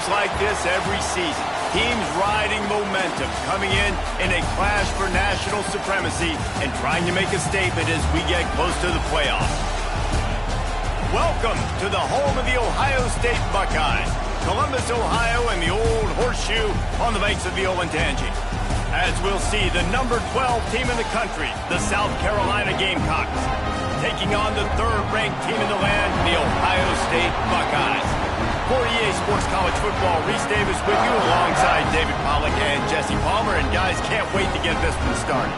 like this every season. Teams riding momentum, coming in a clash for national supremacy and trying to make a statement as we get close to the playoffs. Welcome to the home of the Ohio State Buckeyes, Columbus, Ohio, and the old horseshoe on the banks of the Olentangy. As we'll see, the number 12 team in the country, the South Carolina Gamecocks, taking on the third-ranked team in the land, the Ohio State Buckeyes. For EA Sports College Football, Reese Davis with you alongside David Pollack and Jesse Palmer. And guys, can't wait to get this one started.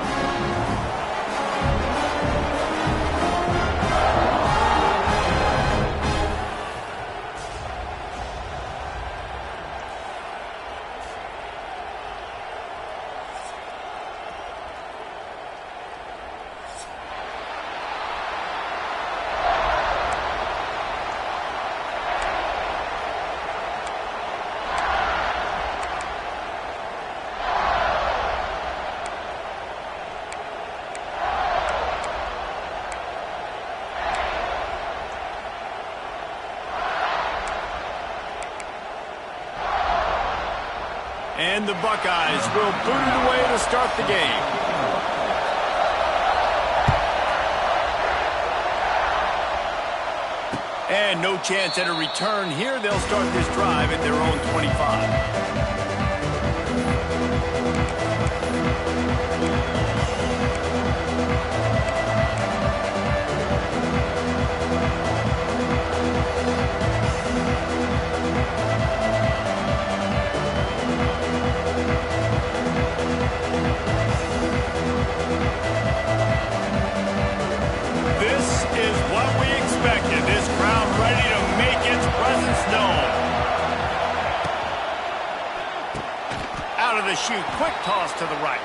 And the Buckeyes will boot it away to start the game. And no chance at a return here. They'll start this drive at their own 25. This crowd ready to make its presence known. Out of the chute, quick toss to the right.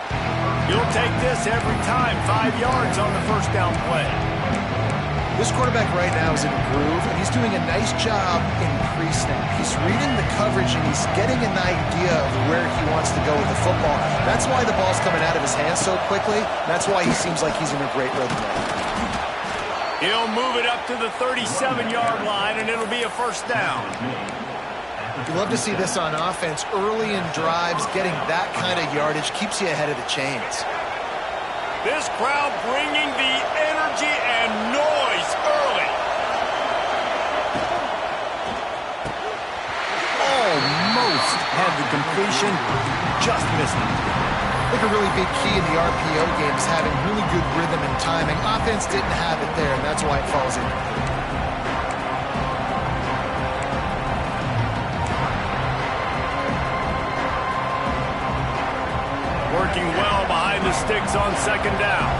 You'll take this every time. 5 yards on the first down play. This quarterback right now is in a groove, and he's doing a nice job in pre-snap. He's reading the coverage, and he's getting an idea of where he wants to go with the football. That's why the ball's coming out of his hands so quickly. That's why he seems like he's in a great rhythm right now. He'll move it up to the 37-yard line, and it'll be a first down. You love to see this on offense. Early in drives, getting that kind of yardage keeps you ahead of the chains. This crowd bringing the energy and noise early. Almost had the completion, just missed it. I think a really big key in the RPO game is having really good rhythm and timing. Offense didn't have it there, and that's why it falls in. Working well behind the sticks on second down.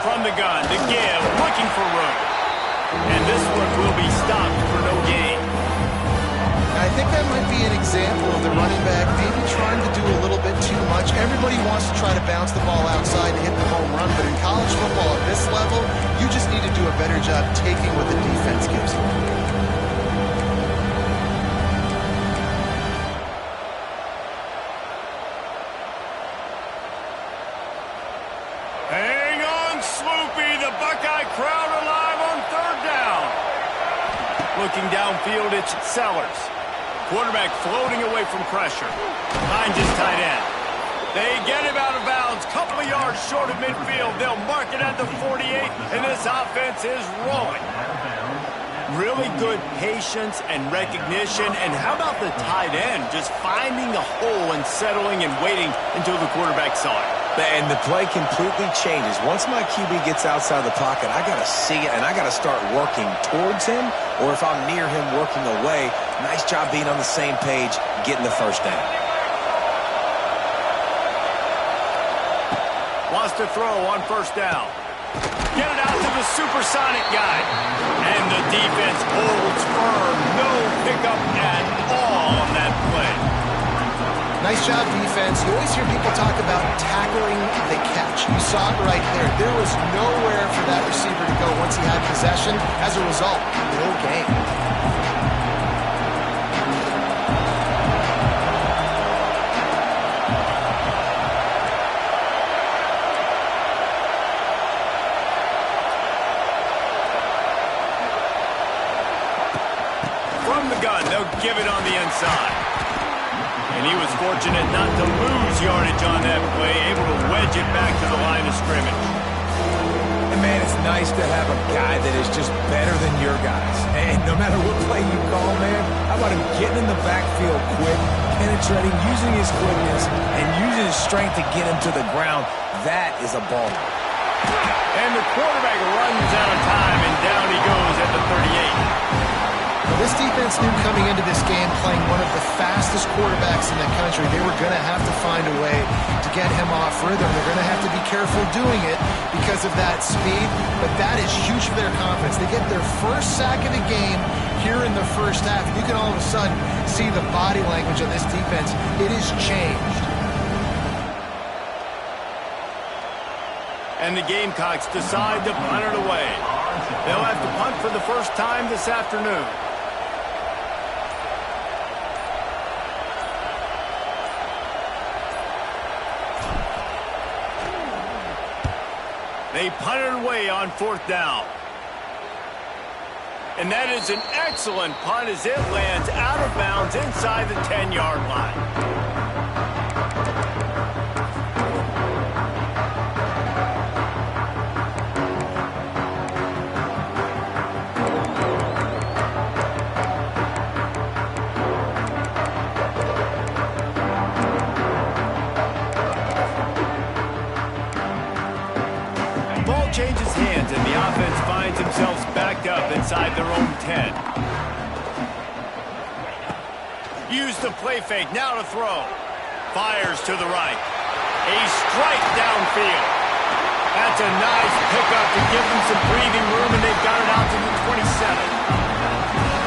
From the gun, to give, looking for room. And this one will be stopped for no gain. I think that might be an example of the running back maybe trying to do a little bit too much. Everybody wants to try to bounce the ball outside and hit the home run, but in college football at this level, you just need to do a better job taking what the defense gives you. Hang on, Sloopy, the Buckeye crowd alive on third down. Looking downfield, it's Sellers. Quarterback floating away from pressure. Finds his tight end. They get him out of bounds. Couple of yards short of midfield. They'll mark it at the 48, and this offense is rolling. Really good patience and recognition. And how about the tight end just finding the hole and settling and waiting until the quarterback saw it? And the play completely changes. Once my QB gets outside the pocket, I got to see it, and I got to start working towards him, or if I'm near him, working away. Nice job being on the same page, getting the first down. Wants to throw on first down. Get it out to the supersonic guy. And the defense holds firm. No pickup at all on that play. Nice job, defense. You always hear people talk about tackling the catch. You saw it right there. There was nowhere for that receiver to go once he had possession. As a result, no gain. From the gun, they'll give it on the inside. And he was fortunate not to lose yardage on that play, able to wedge it back to the line of scrimmage. And man, it's nice to have a guy that is just better than your guys. And no matter what play you call, man, how about him getting in the backfield quick, penetrating, using his quickness, and using his strength to get him to the ground. That is a ball. And the quarterback runs out of time, and down he goes at the 38. Well, this defense knew coming into this game, playing one of the fastest quarterbacks in the country, they were going to have to find a way to get him off rhythm. They're going to have to be careful doing it because of that speed, but that is huge for their confidence. They get their first sack of the game here in the first half. You can all of a sudden see the body language of this defense. It has changed. And the Gamecocks decide to punt it away. They'll have to punt for the first time this afternoon. They punt it away on 4th down. And that is an excellent punt as it lands out of bounds inside the 10-yard line. Changes hands, and the offense finds themselves backed up inside their own 10. Use the play fake, now to throw. Fires to the right. A strike downfield. That's a nice pickup to give them some breathing room, and they've got it out to the 27.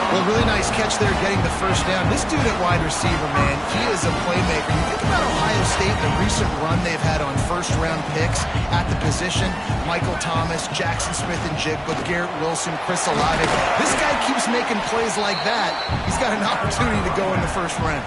Well, really nice catch there getting the first down. This dude at wide receiver, man, he is a playmaker. You think about Ohio State, the recent run they've had on first-round picks at the position. Michael Thomas, Jackson Smith and Jigba, Garrett Wilson, Chris Olave. This guy keeps making plays like that. He's got an opportunity to go in the first round.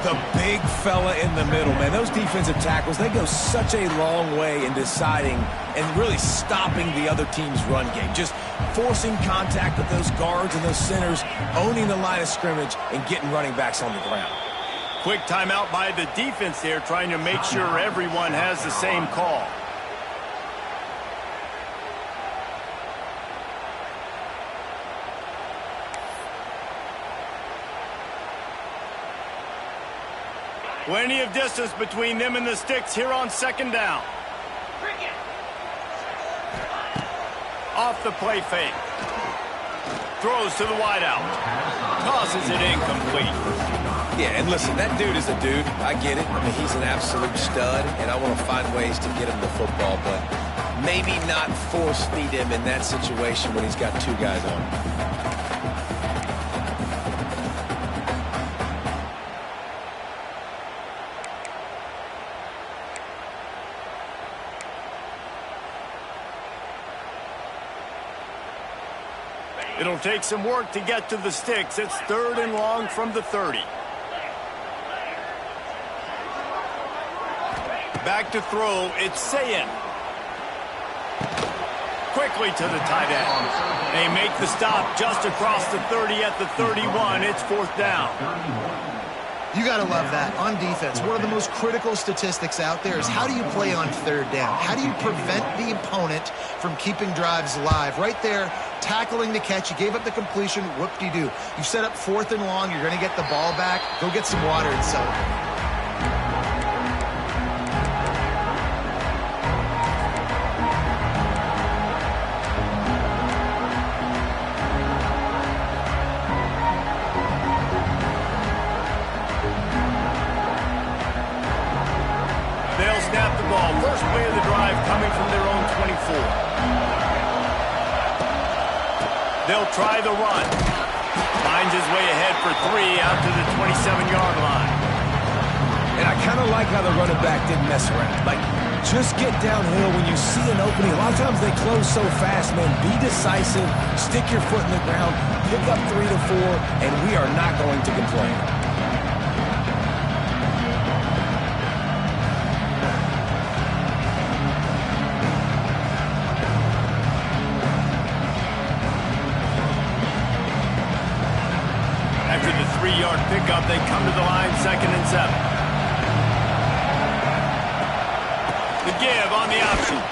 The big fella in the middle, man. Those defensive tackles, they go such a long way in deciding and really stopping the other team's run game. Just forcing contact with those guards and those centers, owning the line of scrimmage, and getting running backs on the ground. Quick timeout by the defense there, trying to make sure everyone has the same call. Plenty of distance between them and the sticks here on 2nd down. Off the play fake. Throws to the wideout. Tosses it incomplete. Yeah, and listen, that dude is a dude. I get it. I mean, he's an absolute stud, and I want to find ways to get him the football, but maybe not force feed him in that situation when he's got 2 guys on him. It'll take some work to get to the sticks. It's 3rd and long from the 30. Back to throw. It's Sayin. Quickly to the tight end. They make the stop just across the 30 at the 31. It's 4th down. You got to love that. On defense, one of the most critical statistics out there is how do you play on 3rd down? How do you prevent the opponent from keeping drives alive? Right there, tackling the catch. You gave up the completion. Whoop-de-doo. You set up 4th and long. You're going to get the ball back. Go get some water and celebrate. Snap the ball. First play of the drive coming from their own 24. They'll try the run. Finds his way ahead for 3 out to the 27-yard line. And I kind of like how the running back didn't mess around. Like, just get downhill when you see an opening. A lot of times they close so fast, man. Be decisive. Stick your foot in the ground. Pick up 3 to 4, and we are not going to complain. 3-yard pickup. They come to the line, 2nd and 7. The give on the option.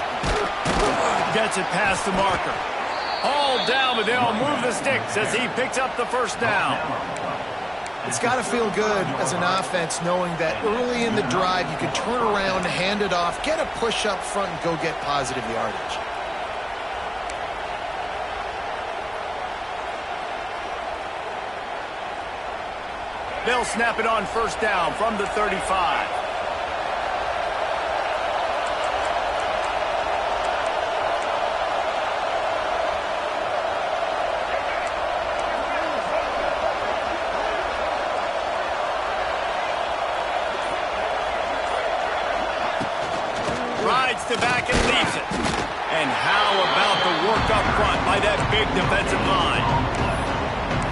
Gets it past the marker. All down, but they'll move the sticks as he picks up the 1st down. It's got to feel good as an offense knowing that early in the drive you can turn around, hand it off, get a push up front, and go get positive yardage. They'll snap it on 1st down from the 35. Rides to back and leaves it. And how about the work up front by that big defensive line?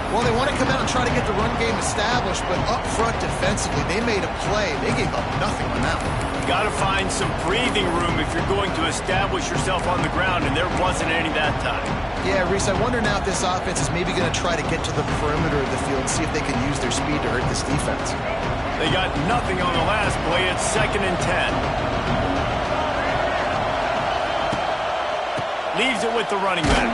Well, they want to come out and try to get the run game established, but up front defensively, they made a play. They gave up nothing on that one. Got to find some breathing room if you're going to establish yourself on the ground, and there wasn't any that time. Yeah, Reese, I wonder now if this offense is maybe going to try to get to the perimeter of the field and see if they can use their speed to hurt this defense. They got nothing on the last play. It's 2nd and 10. Leaves it with the running back.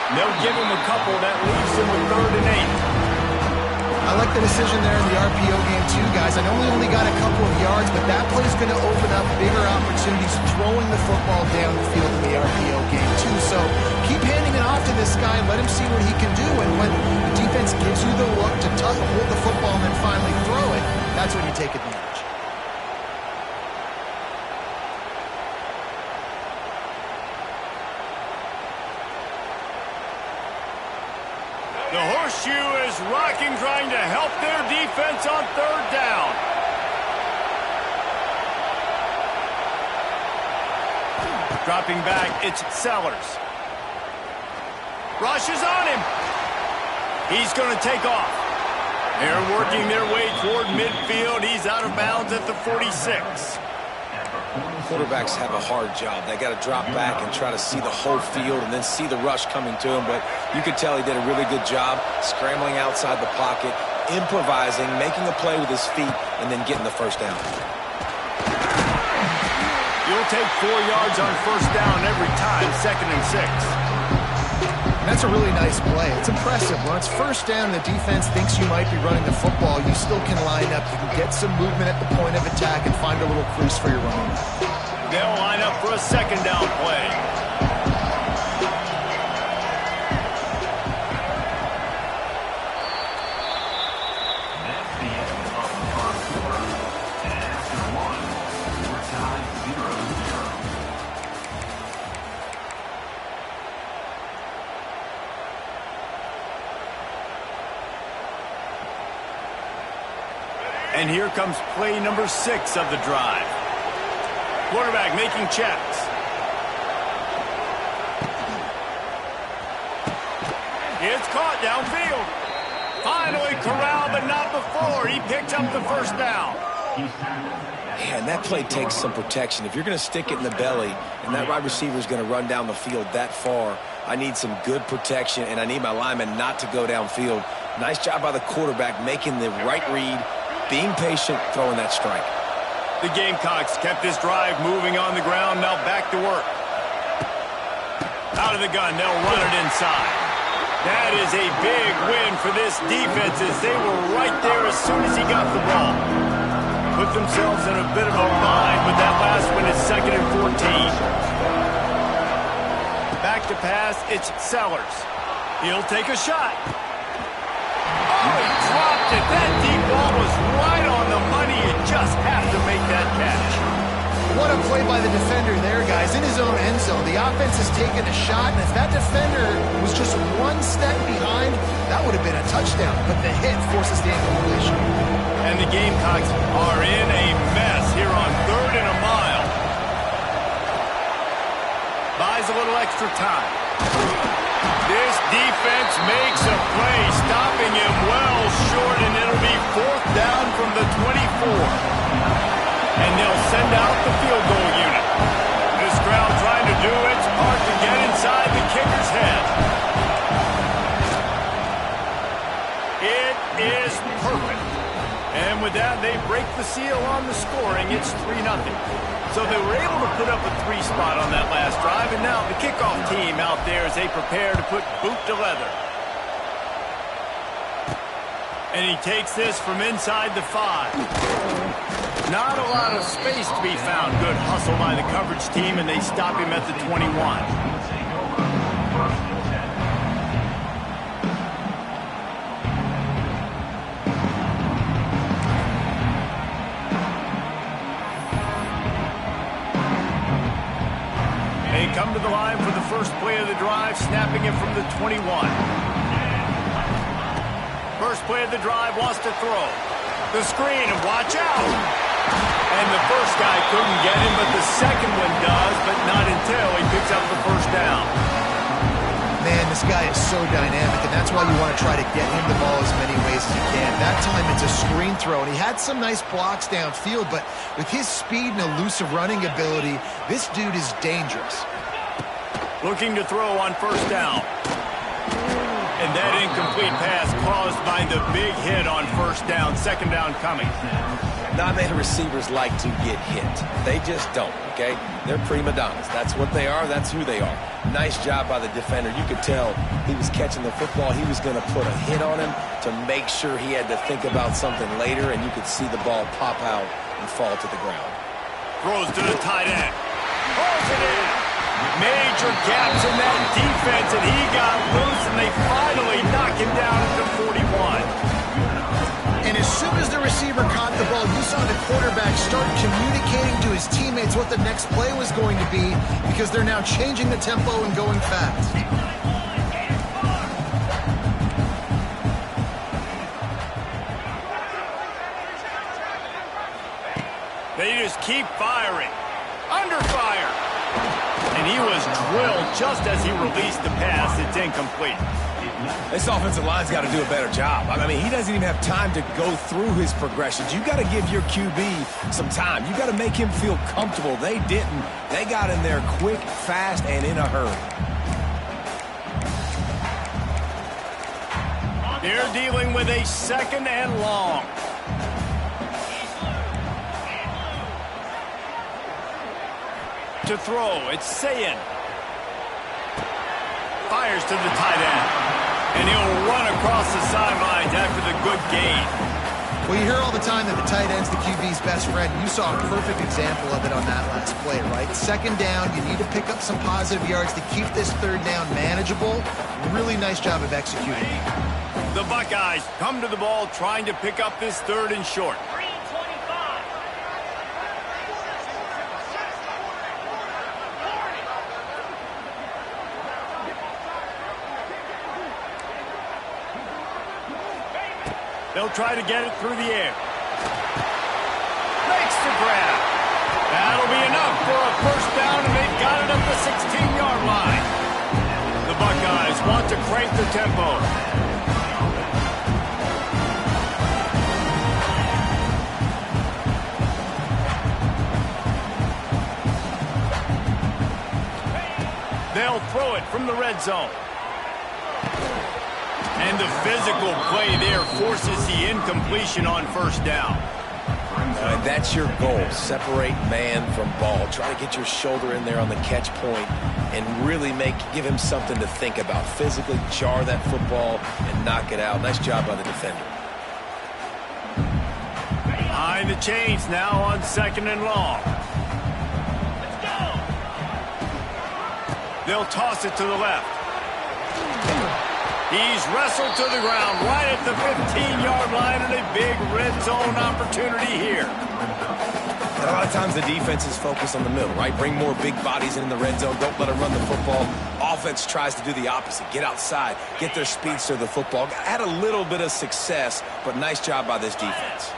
They'll give him a couple. That leaves him with 3rd and 8. I like the decision there in the RPO game too, guys. I know we only got a couple of yards, but that play is going to open up bigger opportunities throwing the football down the field in the RPO game too. So keep handing it off to this guy and let him see what he can do. And when the defense gives you the look to hold the football and then finally throw it, that's when you take advantage. The horseshoe is rocking, trying to help their defense on 3rd down. Dropping back, it's Sellers. Rush is on him. He's going to take off. They're working their way toward midfield. He's out of bounds at the 46. Quarterbacks have a hard job. They got to drop back and try to see the whole field and then see the rush coming to him. But you could tell he did a really good job scrambling outside the pocket, improvising, making a play with his feet, and then getting the 1st down. You'll take 4 yards on 1st down every time, 2nd and 6. That's a really nice play. It's impressive. When it's 1st down, the defense thinks you might be running the football. You still can line up. You can get some movement at the point of attack and find a little crease for your running back. They'll line up for a 2nd down play. And here comes play number 6 of the drive. Quarterback making checks. It's caught downfield. Finally corralled, but not before. He picked up the 1st down. Man, that play takes some protection. If you're going to stick it in the belly and that wide receiver is going to run down the field that far, I need some good protection, and I need my lineman not to go downfield. Nice job by the quarterback making the right read, being patient, throwing that strike. The Gamecocks kept this drive moving on the ground. Now back to work. Out of the gun, they'll run it inside. That is a big win for this defense as they were right there as soon as he got the ball. Put themselves in a bit of a bind, but that last one is 2nd and 14. Back to pass, it's Sellers. He'll take a shot. Oh, he dropped it. That deep ball was right on the money. You just have to make that catch. What a play by the defender there, guys. In his own end zone, the offense has taken a shot, and if that defender was just one step behind, that would have been a touchdown. But the hit forces the incompletion. And the Gamecocks are in a mess here on 3rd and a mile. Buys a little extra time. This defense makes a play, stopping him well short, and it'll be 4th down from the 24. And they'll send out the field goal unit. This crowd trying to do its part to get inside the kicker's head. It is perfect. And with that, they break the seal on the scoring. It's 3-0. So they were able to put up a 3 spot on that last drive, and now the kickoff team out there as they prepare to put boot to leather. And he takes this from inside the 5. Not a lot of space to be found. Good hustle by the coverage team, and they stop him at the 21. They come to the line for the first play of the drive, snapping it from the 21. First play of the drive, wants to throw. The screen, and watch out! And the first guy couldn't get him, but the second one does, but not until he picks up the first down. Man, this guy is so dynamic, and that's why you want to try to get him the ball as many ways as you can. That time it's a screen throw, and he had some nice blocks downfield, but with his speed and elusive running ability, this dude is dangerous. Looking to throw on first down. And that incomplete pass caused by the big hit on first down. Second down coming. Not many receivers like to get hit. They just don't, okay? They're prima donnas. That's what they are. That's who they are. Nice job by the defender. You could tell he was catching the football. He was going to put a hit on him to make sure he had to think about something later, and you could see the ball pop out and fall to the ground. Throws to the tight end. Throws it in. Major gaps in that defense, and he got loose, and they finally knock him down at the 41. And as soon as the receiver caught the ball, you saw the quarterback start communicating to his teammates what the next play was going to be, because they're now changing the tempo and going fast. They just keep firing. Under fire. And he was drilled just as he released the pass. It's incomplete. This offensive line's got to do a better job. I mean, he doesn't even have time to go through his progressions. You got to give your QB some time. You got to make him feel comfortable. They didn't. They got in there quick, fast, and in a hurry. They're dealing with a second and long. To throw, it's Sayin. Fires to the tight end. And he'll run across the sidelines after the good gain. Well, you hear all the time that the tight end's the QB's best friend. You saw a perfect example of it on that last play, right? Second down, you need to pick up some positive yards to keep this third down manageable. Really nice job of executing. The Buckeyes come to the ball trying to pick up this third and short. They'll try to get it through the air. Makes the grab. That'll be enough for a first down, and they've got it up the 16-yard line. The Buckeyes want to crank the tempo. They'll throw it from the red zone. And the physical play there forces the incompletion on first down. That's your goal. Separate man from ball. Try to get your shoulder in there on the catch point and really give him something to think about. Physically jar that football and knock it out. Nice job by the defender. Behind the chains now on second and long. Let's go. They'll toss it to the left. He's wrestled to the ground right at the 15-yard line, and a big red zone opportunity here. And a lot of times the defense is focused on the middle, right? Bring more big bodies in the red zone. Don't let them run the football. Offense tries to do the opposite. Get outside. Get their speedster the football. Had a little bit of success, but nice job by this defense.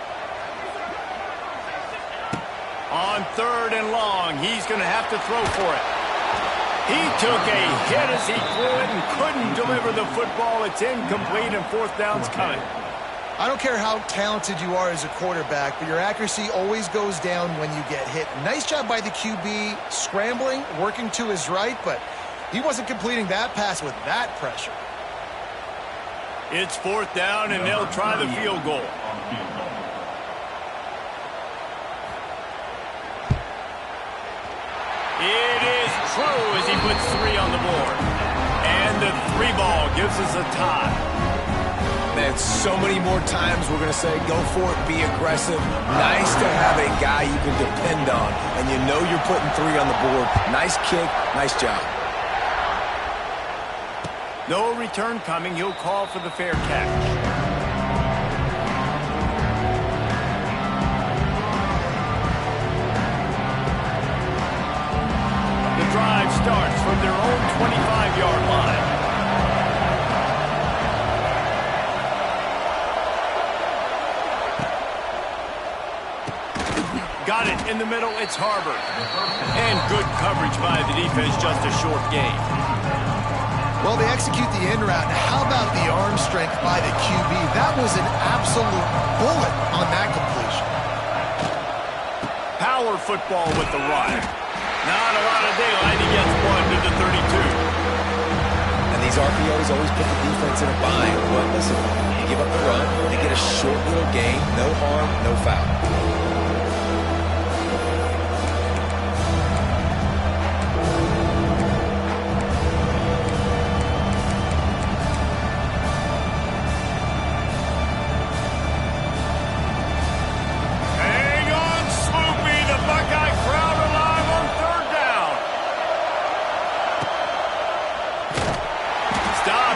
On third and long, he's going to have to throw for it. He took a hit as he threw it and couldn't deliver the football. It's incomplete, and fourth down's coming. I don't care how talented you are as a quarterback, but your accuracy always goes down when you get hit. Nice job by the QB scrambling, working to his right, but he wasn't completing that pass with that pressure. It's 4th down, and they'll try the field goal. It is true as he puts 3 on the board. And the 3 ball gives us a tie. Man, so many more times we're going to say, go for it, be aggressive. Nice to have a guy you can depend on, and you know you're putting 3 on the board. Nice kick, nice job. No return coming. He'll call for the fair catch. Drive starts from their own 25-yard line. Got it in the middle. It's Harvard. And good coverage by the defense, just a short gain. Well, they execute the in route. Now, how about the arm strength by the QB? That was an absolute bullet on that completion. Power football with the run. Not a lot of daylight. He gets 1 to the 32. And these RPOs always put the defense in a bind. But listen, you give up the run, they get a short little gain, no harm, no foul.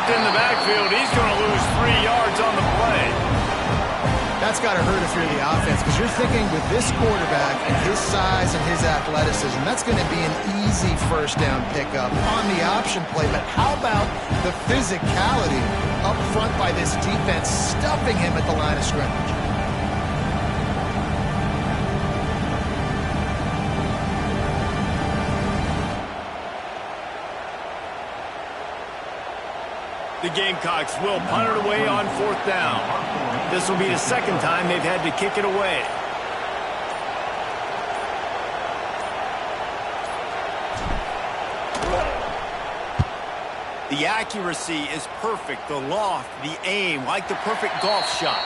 In the backfield, he's going to lose 3 yards on the play. That's got to hurt if you're the offense, because you're thinking with this quarterback and his size and his athleticism, that's going to be an easy first down pickup on the option play. But how about the physicality up front by this defense, stuffing him at the line of scrimmage? The Gamecocks will punt it away on 4th down. This will be the 2nd time they've had to kick it away. The accuracy is perfect. The loft, the aim, like the perfect golf shot.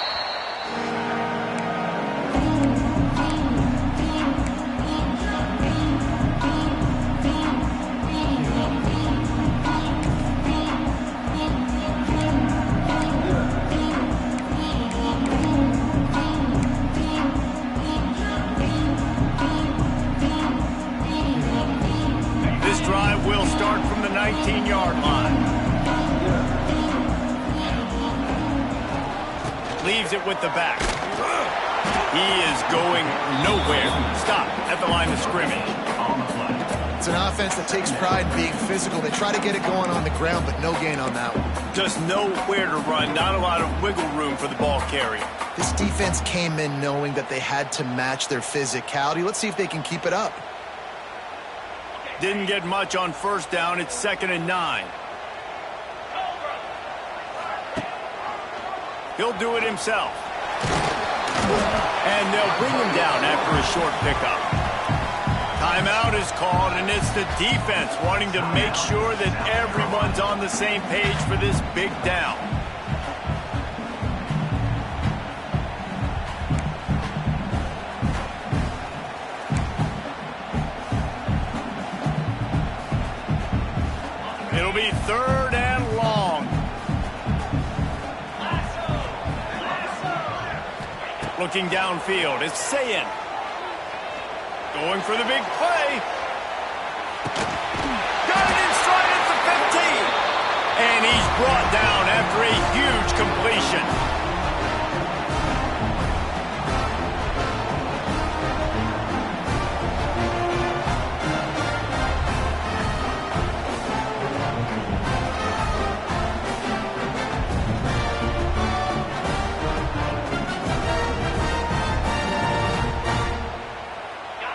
Will start from the 19-yard line. Leaves it with the back. He is going nowhere. Stop at the line of scrimmage. It's an offense that takes pride in being physical. They try to get it going on the ground, but no gain on that one. Just nowhere to run. Not a lot of wiggle room for the ball carrier. This defense came in knowing that they had to match their physicality. Let's see if they can keep it up. Didn't get much on 1st down. It's 2nd and 9. He'll do it himself. And they'll bring him down after a short pickup. Timeout is called, and it's the defense wanting to make sure that everyone's on the same page for this big down. It'll be 3rd and long. Looking downfield, it's Sayin. Going for the big play. Got it in stride at the 15. And he's brought down after a huge completion.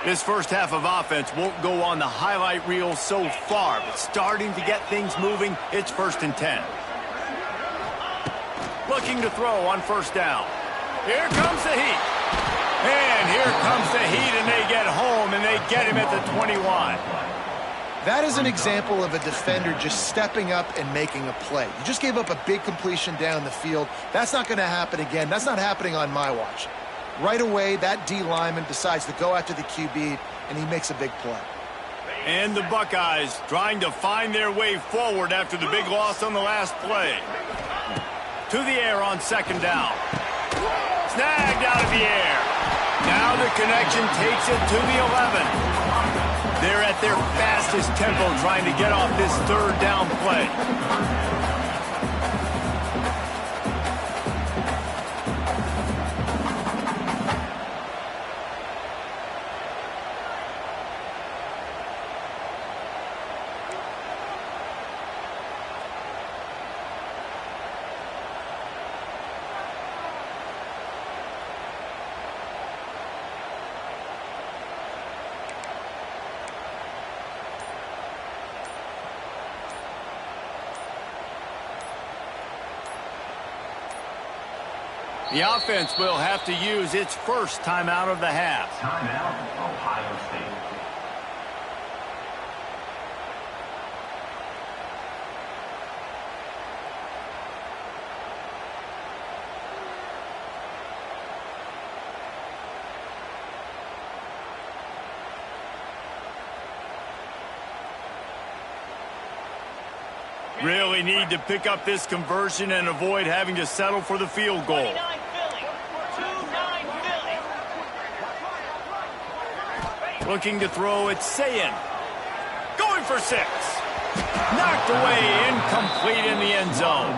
This first half of offense won't go on the highlight reel so far, but starting to get things moving, it's 1st and 10. Looking to throw on 1st down. Here comes the heat. And here comes the heat, and they get home, and they get him at the 21. That is an example of a defender just stepping up and making a play. You just gave up a big completion down the field. That's not going to happen again. That's not happening on my watch. Right away, that D lineman decides to go after the QB, and he makes a big play. And the Buckeyes trying to find their way forward after the big loss on the last play. To the air on second down. Snagged out of the air. Now the connection takes it to the 11. They're at their fastest tempo trying to get off this third down play. The offense will have to use its first timeout of the half. Timeout, Ohio State. Really need to pick up this conversion and avoid having to settle for the field goal. Looking to throw, it's Sayin. Going for 6. Knocked away, incomplete in the end zone.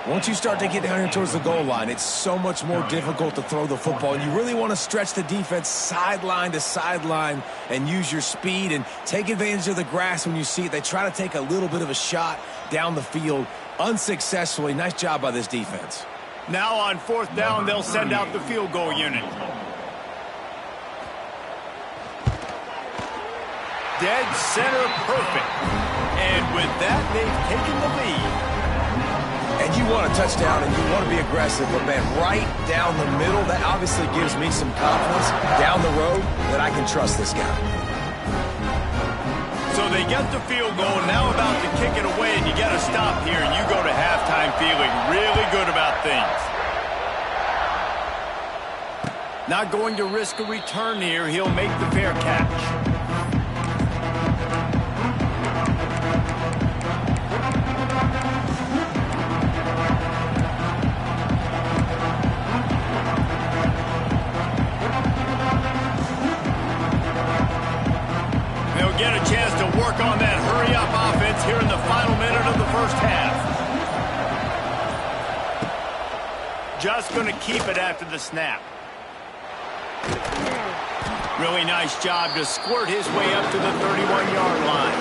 Once you start to get down here towards the goal line, it's so much more difficult to throw the football. And you really want to stretch the defense sideline to sideline and use your speed and take advantage of the grass when you see it. They try to take a little bit of a shot down the field unsuccessfully. Nice job by this defense. Now on fourth down, they'll send out the field goal unit. Dead center perfect. And with that, they've taken the lead. And you want a touchdown and you want to be aggressive, but man, right down the middle, that obviously gives me some confidence down the road that I can trust this guy. So they get the field goal, now about to kick it away, and you got to stop here, and you go to halftime feeling really good about things. Not going to risk a return here. He'll make the fair catch. Get a chance to work on that hurry-up offense here in the final minute of the first half. Just going to keep it after the snap. Really nice job to squirt his way up to the 31-yard line.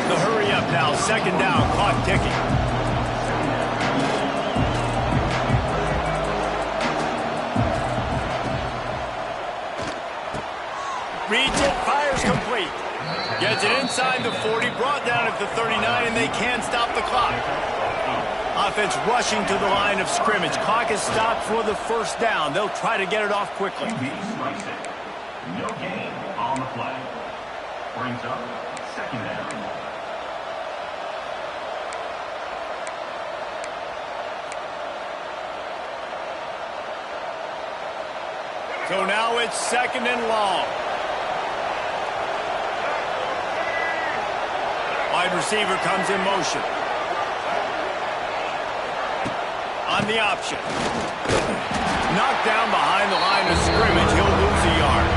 The hurry-up now, second down, clock ticking. Reads it, fires complete. Gets it inside the 40, brought down at the 39, and they can't stop the clock. Offense rushing to the line of scrimmage. Clock is stopped for the first down. They'll try to get it off quickly. No gain on the play. Brings up second down. So now it's second and long. Wide receiver comes in motion. On the option. Knocked down behind the line of scrimmage. He'll lose a yard.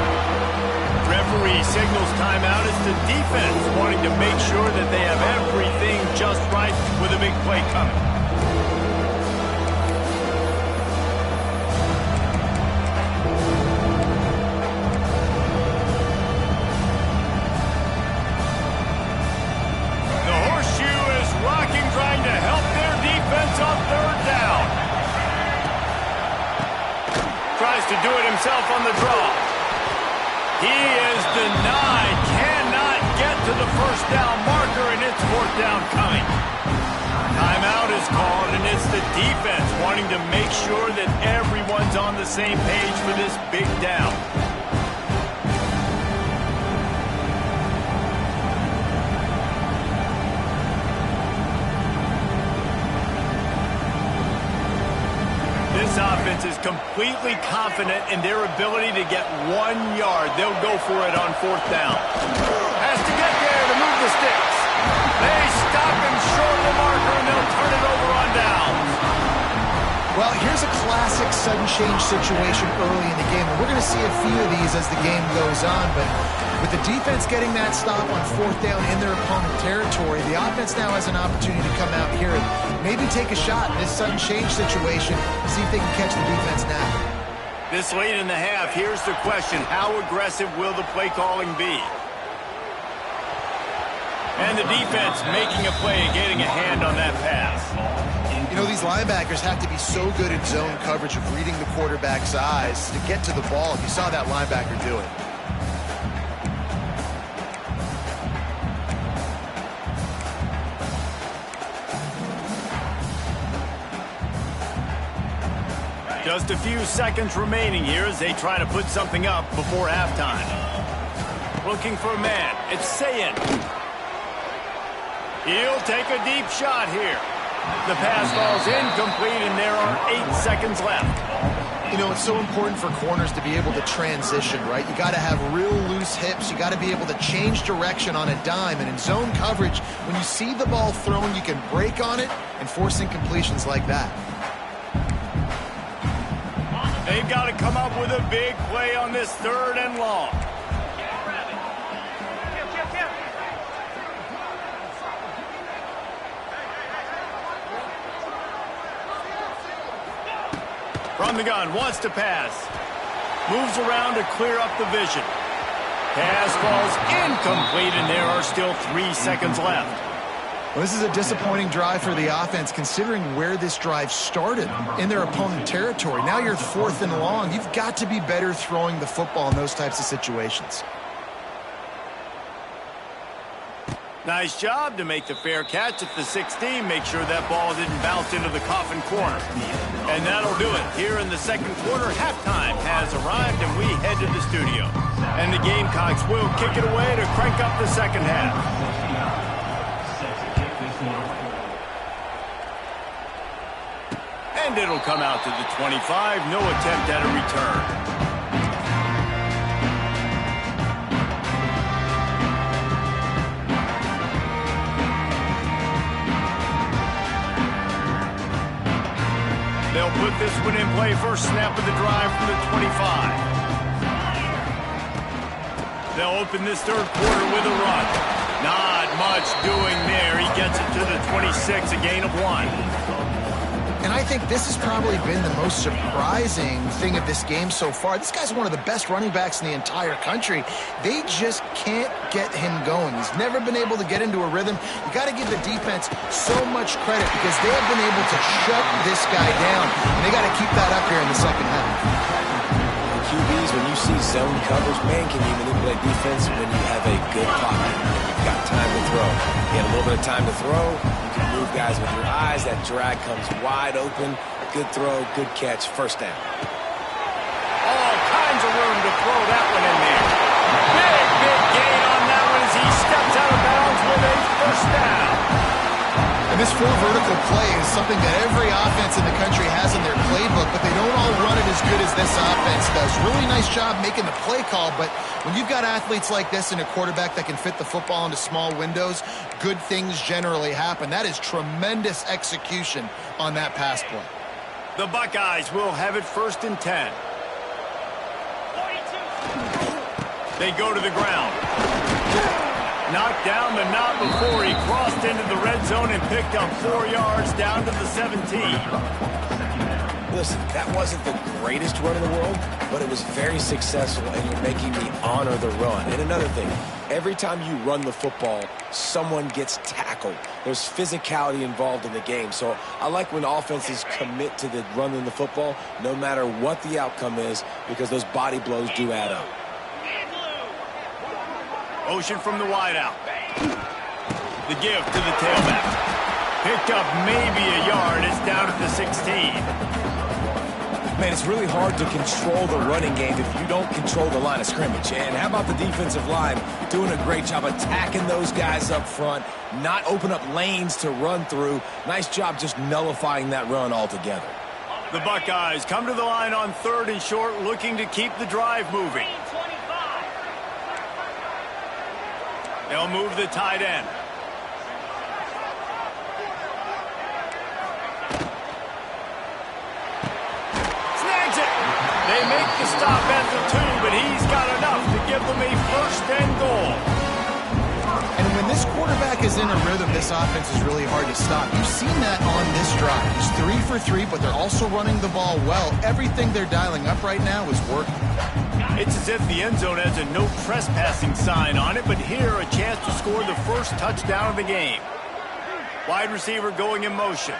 Referee signals timeout as the defense wanting to make sure that they have everything just right with a big play coming. To do it himself on the draw. He is denied, cannot get to the first down marker, and it's fourth down coming. Timeout is called, and it's the defense wanting to make sure that everyone's on the same page for this big down. This offense is completely confident in their ability to get 1 yard. They'll go for it on 4th down. Has to get there to move the sticks. They stop him short of the marker, and they'll turn it over on downs. Well, here's a classic sudden change situation early in the game. And we're going to see a few of these as the game goes on. But with the defense getting that stop on 4th down in their opponent territory, the offense now has an opportunity to come out here and maybe take a shot in this sudden change situation, see if they can catch the defense now. This late in the half, here's the question. How aggressive will the play calling be? And the defense making a play and getting a hand on that pass. You know, these linebackers have to be so good in zone coverage of reading the quarterback's eyes to get to the ball. You saw that linebacker do it. Just a few seconds remaining here as they try to put something up before halftime. Looking for a man. It's Sayin. He'll take a deep shot here. The pass falls incomplete, and there are 8 seconds left. You know, it's so important for corners to be able to transition, right? You got to have real loose hips. You got to be able to change direction on a dime. And in zone coverage, when you see the ball thrown, you can break on it and force incompletions like that. They've got to come up with a big play on this 3rd and long. From the gun, wants to pass. Moves around to clear up the vision. Pass falls incomplete, and there are still 3 seconds left. Well, this is a disappointing drive for the offense, considering where this drive started, in their opponent territory. Now you're 4th and long. You've got to be better throwing the football in those types of situations. Nice job to make the fair catch at the 16. Make sure that ball didn't bounce into the coffin corner. And that'll do it. Here in the 2nd quarter, halftime has arrived, and we head to the studio. And the Gamecocks will kick it away to crank up the 2nd half. And it'll come out to the 25. No attempt at a return. They'll put this one in play. First snap of the drive from the 25. They'll open this 3rd quarter with a run. Not much doing there. He gets it to the 26, a gain of 1. And I think this has probably been the most surprising thing of this game so far. This guy's one of the best running backs in the entire country. They just can't get him going. He's never been able to get into a rhythm. You got to give the defense so much credit because they have been able to shut this guy down. And they got to keep that up here in the 2nd half. QBs, when you see zone coverage, man, can you manipulate defense when you have a good pocket? You've got time to throw. You get a little bit of time to throw. You can move guys with your eyes. That drag comes wide open. Good throw, good catch, 1st down. All kinds of room to throw that one in there. Big gain on that one as he steps out of bounds with a 1st down. And this 4 vertical play is something that every offense in the country has in their playbook, but they don't all run it as good as this offense does. Really nice job making the play call, but when you've got athletes like this and a quarterback that can fit the football into small windows, good things generally happen. That is tremendous execution on that pass play. The Buckeyes will have it 1st and 10. They go to the ground. Knocked down the knot before he crossed into the red zone and picked up 4 yards down to the 17. Listen, that wasn't the greatest run in the world, but it was very successful, and you're making me honor the run. And another thing, every time you run the football, someone gets tackled. There's physicality involved in the game. So I like when offenses commit to the running the football, no matter what the outcome is, because those body blows do add up. Motion from the wideout. The give to the tailback. Picked up maybe a yard. It's down at the 16. Man, it's really hard to control the running game if you don't control the line of scrimmage. And how about the defensive line doing a great job attacking those guys up front, not open up lanes to run through. Nice job just nullifying that run altogether. The Buckeyes come to the line on 3rd and short, looking to keep the drive moving. They'll move the tight end. Snags it. They make the stop at the 2, but he's got enough to give them a 1st and goal. And when this quarterback is in a rhythm, this offense is really hard to stop. You've seen that on this drive. He's 3 for 3, but they're also running the ball well. Everything they're dialing up right now is working. It's as if the end zone has a no trespassing sign on it, but here a chance to score the 1st touchdown of the game. Wide receiver going in motion.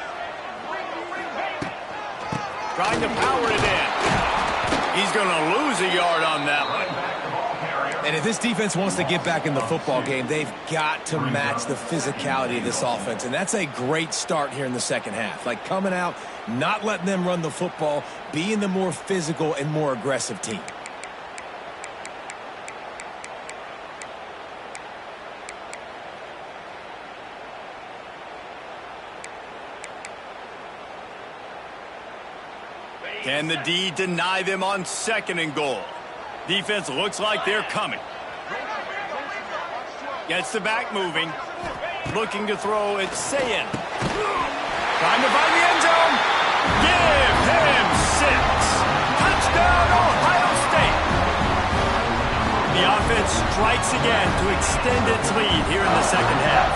Trying to power it in. He's going to lose a yard on that one. And if this defense wants to get back in the football game, they've got to match the physicality of this offense. And that's a great start here in the 2nd half. Like coming out, not letting them run the football, being the more physical and more aggressive team. Can the D deny them on 2nd and goal? Defense looks like they're coming. Gets the back moving. Looking to throw, it's Sayin. Trying to find the end zone. Give him 6. Touchdown, Ohio State. The offense strikes again to extend its lead here in the 2nd half.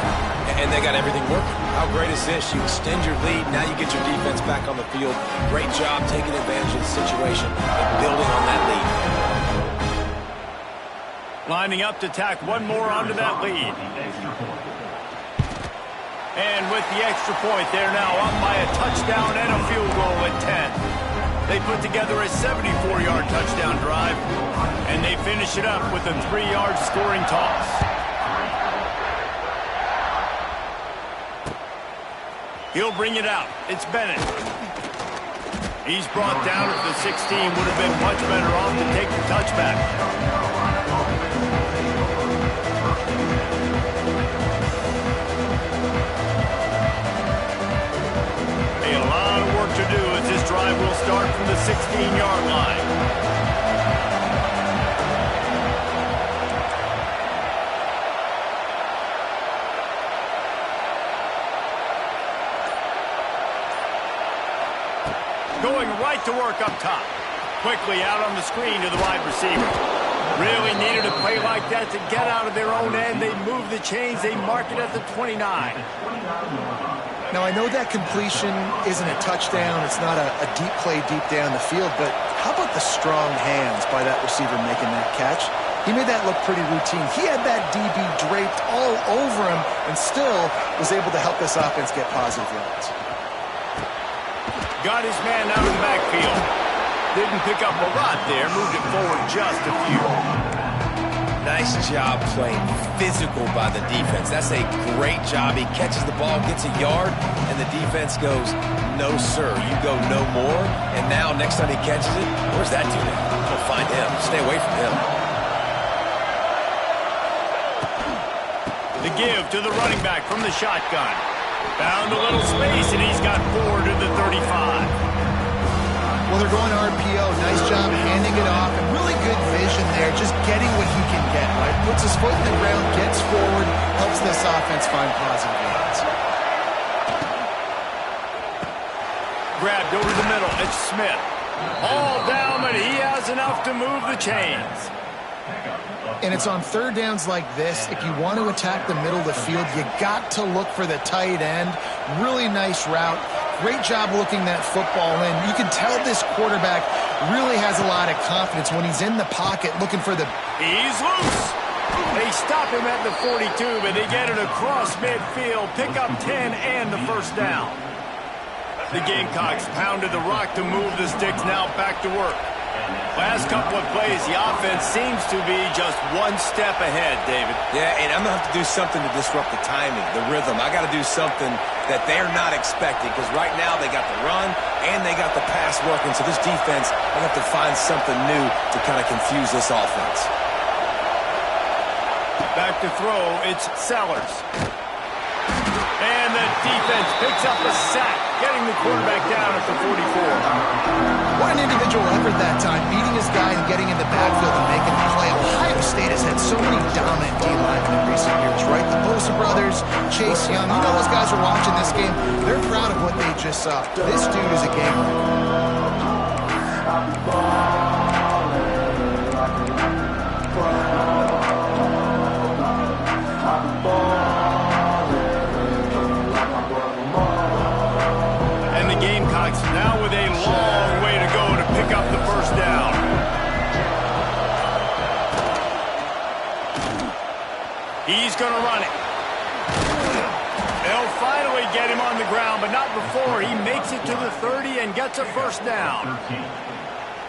And they got everything working. How great is this? You extend your lead. Now you get your defense back on the field. Great job taking advantage of the situation and building on that lead. Lining up to tack one more onto that lead. And with the extra point, they're now up by a touchdown and a field goal at 10. They put together a 74-yard touchdown drive, and they finish it up with a 3-yard scoring toss. He'll bring it out. It's Bennett. He's brought down at the 16. Would have been much better off to take the touchback. A lot of work to do as this drive will start from the 16-yard line. Going right to work up top. Quickly out on the screen to the wide receiver. Really needed a play like that to get out of their own end. They move the chains. They mark it at the 29. Now, I know that completion isn't a touchdown. It's not a deep play deep down the field, but how about the strong hands by that receiver making that catch? He made that look pretty routine. He had that DB draped all over him and still was able to help this offense get positive yards. Got his man out of the backfield. Didn't pick up a lot there. Moved it forward just a few. Nice job playing physical by the defense. That's a great job. He catches the ball, gets a yard, and the defense goes, no, sir, you go no more. And now, next time he catches it, where's that dude at? Go find him. Stay away from him. The give to the running back from the shotgun. Found a little space, and he's got 4 to the 35. Well, they're going RPO. Nice job handing it off, and really good vision there, just getting what he can get, right? Puts his foot in the ground, gets forward, helps this offense find positive yards. Grabbed over the middle. It's Smith. All down, but he has enough to move the chains. And it's on 3rd downs like this. If you want to attack the middle of the field, you got to look for the tight end. Really nice route. Great job looking that football in. You can tell this quarterback really has a lot of confidence when he's in the pocket looking for the... He's loose. They stop him at the 42, but they get it across midfield. Pick up 10 and the 1st down. The Gamecocks pounded the rock to move the sticks. Now back to work. Last couple of plays, the offense seems to be just one step ahead, David. Yeah, and I'm going to have to do something to disrupt the timing, the rhythm. I got to do something that they're not expecting, because right now they got the run and they got the pass working. So this defense, I have to find something new to kind of confuse this offense. Back to throw, it's Sellers. And the defense picks up a sack, getting the quarterback down at the 44. What an individual effort that time, beating his guy and getting in the backfield and making a play. Ohio State has had so many dominant D-linemen in recent years, right? The Bosa brothers, Chase Young, you know those guys are watching this game. They're proud of what they just saw. This dude is a game winner. Now with a long way to go to pick up the first down. He's going to run it. They'll finally get him on the ground, but not before he makes it to the 30 and gets a first down.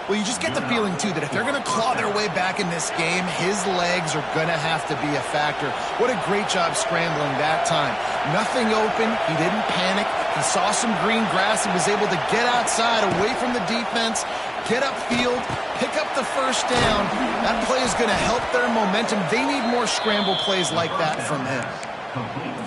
Well, you just get the feeling, too, that if they're going to claw their way back in this game, his legs are going to have to be a factor. What a great job scrambling that time. Nothing open. He didn't panic. He saw some green grass and was able to get outside, away from the defense, get upfield, pick up the first down. That play is going to help their momentum. They need more scramble plays like that from him.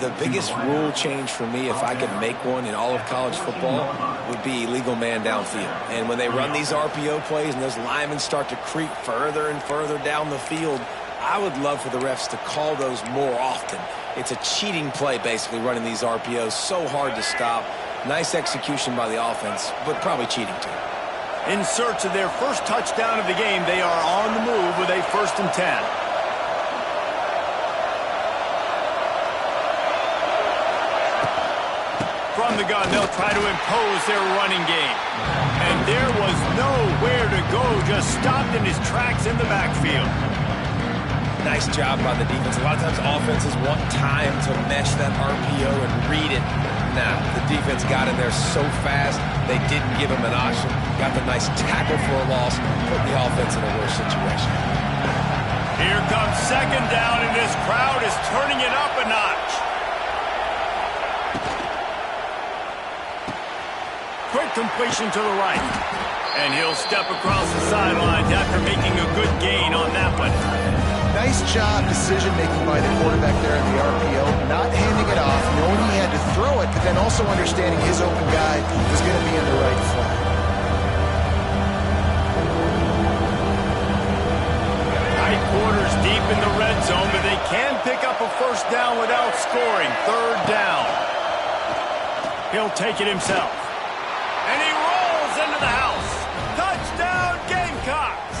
The biggest rule change for me, if I could make one in all of college football, would be illegal man downfield. And when they run these RPO plays and those linemen start to creep further and further down the field, I would love for the refs to call those more often. It's a cheating play, basically, running these RPOs. So hard to stop. Nice execution by the offense, but probably cheating too. In search of their first touchdown of the game, they are on the move with a 1st and 10. From the gun, they'll try to impose their running game. And there was nowhere to go, just stopped in his tracks in the backfield. Nice job by the defense. A lot of times offenses want time to mesh that RPO and read it. Now, the defense got in there so fast, they didn't give him an option. Got the nice tackle for a loss, put the offense in a worse situation. Here comes 2nd down, and this crowd is turning it up a notch. Quick completion to the right. And he'll step across the sidelines after making a good gain on that one. Nice job decision-making by the quarterback there in the RPO, not handing it off, knowing he had to throw it, but then also understanding his open guy was going to be in the right flat. Tight quarters deep in the red zone, but they can pick up a first down without scoring. 3rd down. He'll take it himself. And he rolls into the house. Touchdown, Gamecocks!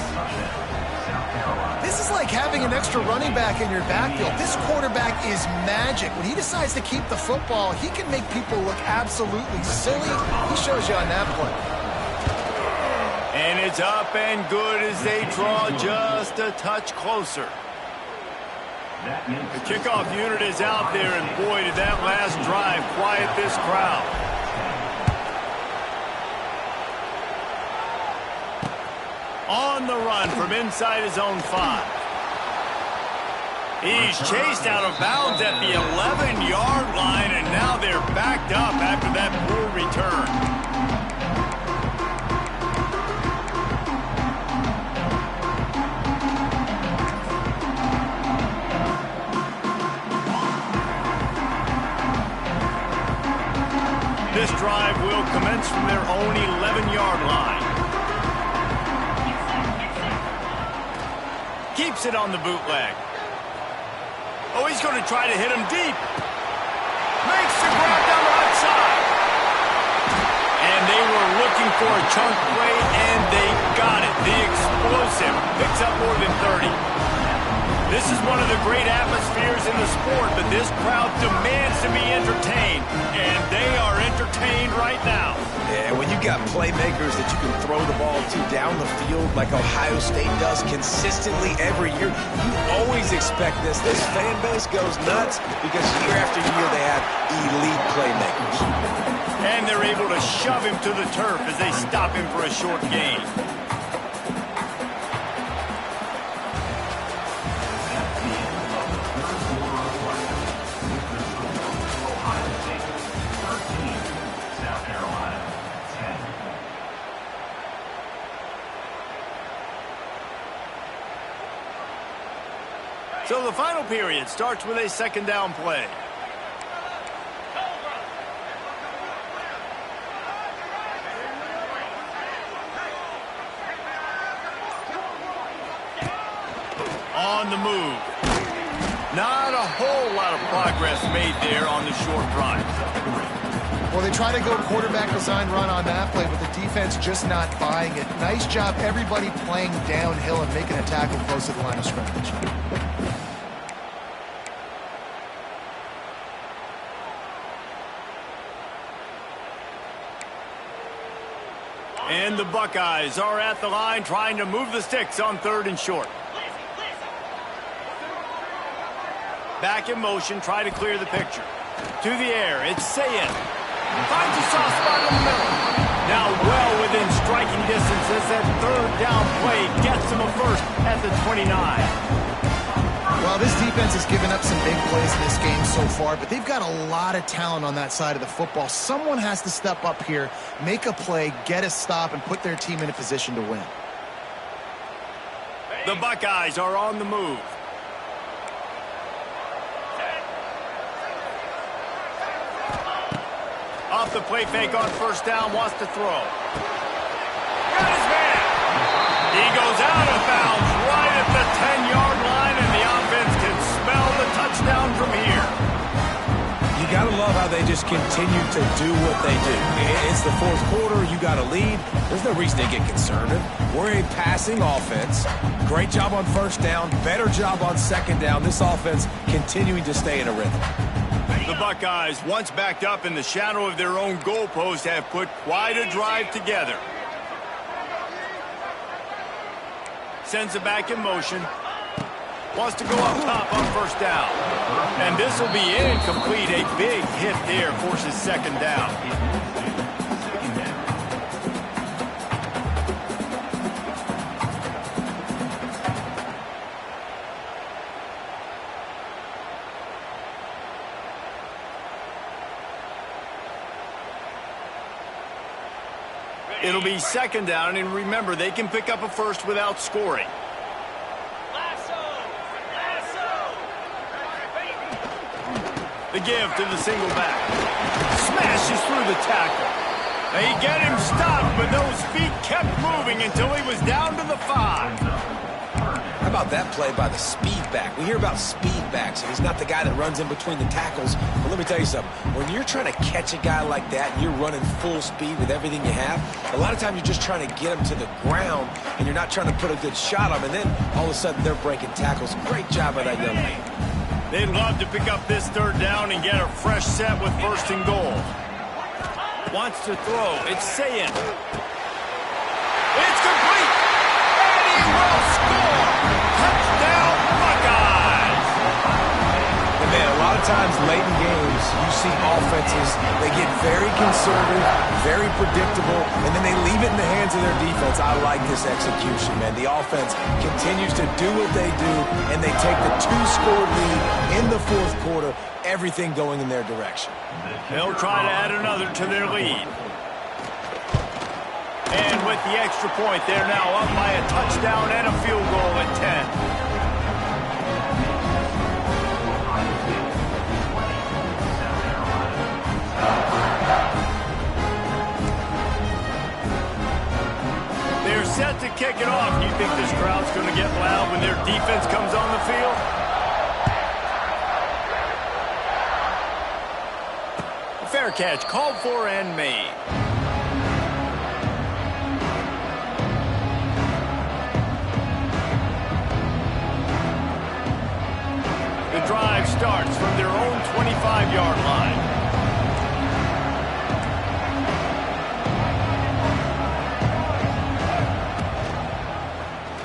This is like having an extra running back in your backfield. This quarterback is magic. When he decides to keep the football, he can make people look absolutely silly. He shows you on that play. And it's up and good as they draw just a touch closer. The kickoff unit is out there, and boy, did that last drive quiet this crowd. On the run from inside his own 5. He's chased out of bounds at the 11-yard line, and now they're backed up after that poor return. This drive will commence from their own 11-yard line. Keeps it on the bootleg. Oh, he's going to try to hit him deep. Makes the grab down the right side. And they were looking for a chunk play, and they got it. The explosive picks up more than 30. This is one of the great atmospheres in the sport, but this crowd demands to be entertained, and they are entertained right now. Yeah, when you got playmakers that you can throw the ball to down the field like Ohio State does consistently every year, you always expect this. This fan base goes nuts because year after year they have elite playmakers. And they're able to shove him to the turf as they stop him for a short gain. So the final period starts with a 2nd down play. On the move. Not a whole lot of progress made there on the short run. Well, they try to go quarterback design run on that play, but the defense just not buying it. Nice job, everybody playing downhill and making a tackle close to the line of scrimmage. And the Buckeyes are at the line trying to move the sticks on 3rd and short. Back in motion, try to clear the picture. To the air, it's Sayin. Finds a soft spot in the middle. Now well within striking distance as that 3rd down play gets him a first at the 29. Well, this defense has given up some big plays in this game so far, but they've got a lot of talent on that side of the football. Someone has to step up here, make a play, get a stop, and put their team in a position to win. The Buckeyes are on the move. Off the play fake on 1st down, wants to throw. Got his man. He goes out of bounds right at the 10-yard line, and the offense can smell the touchdown from here. You got to love how they just continue to do what they do. It's the 4th quarter. You got a lead. There's no reason to get conservative. We're a passing offense. Great job on 1st down. Better job on 2nd down. This offense continuing to stay in a rhythm. The Buckeyes, once backed up in the shadow of their own goalpost, have put quite a drive together. Sends it back in motion. Wants to go up top on 1st down. And this will be incomplete. A big hit there forces 2nd down. It'll be 2nd down, and remember, they can pick up a first without scoring. The give to the single back. Smashes through the tackle. They get him stopped, but those feet kept moving until he was down to the 5. How about that play by the speed back? We hear about speed backs, and he's not the guy that runs in between the tackles. But let me tell you something. When you're trying to catch a guy like that and you're running full speed with everything you have, a lot of times you're just trying to get him to the ground, and you're not trying to put a good shot on him, and then all of a sudden they're breaking tackles. Great job by that young man. They'd love to pick up this 3rd down and get a fresh set with 1st and goal. Wants to throw. It's Sayin. It's complete. And he will score. Touchdown, Buckeyes. And man, a lot of times late in games, you see offenses, they get very conservative, very predictable, and then they leave it in the hands of their defense. I like this execution, man. The offense continues to do what they do, and they take the 2-score lead in the 4th quarter, everything going in their direction. They'll try to add another to their lead. And with the extra point, they're now up by a touchdown and a field goal at 10. They're set to kick it off. Do you think this crowd's going to get loud when their defense comes on the field? A fair catch called for and made. The drive starts from their own 25-yard line.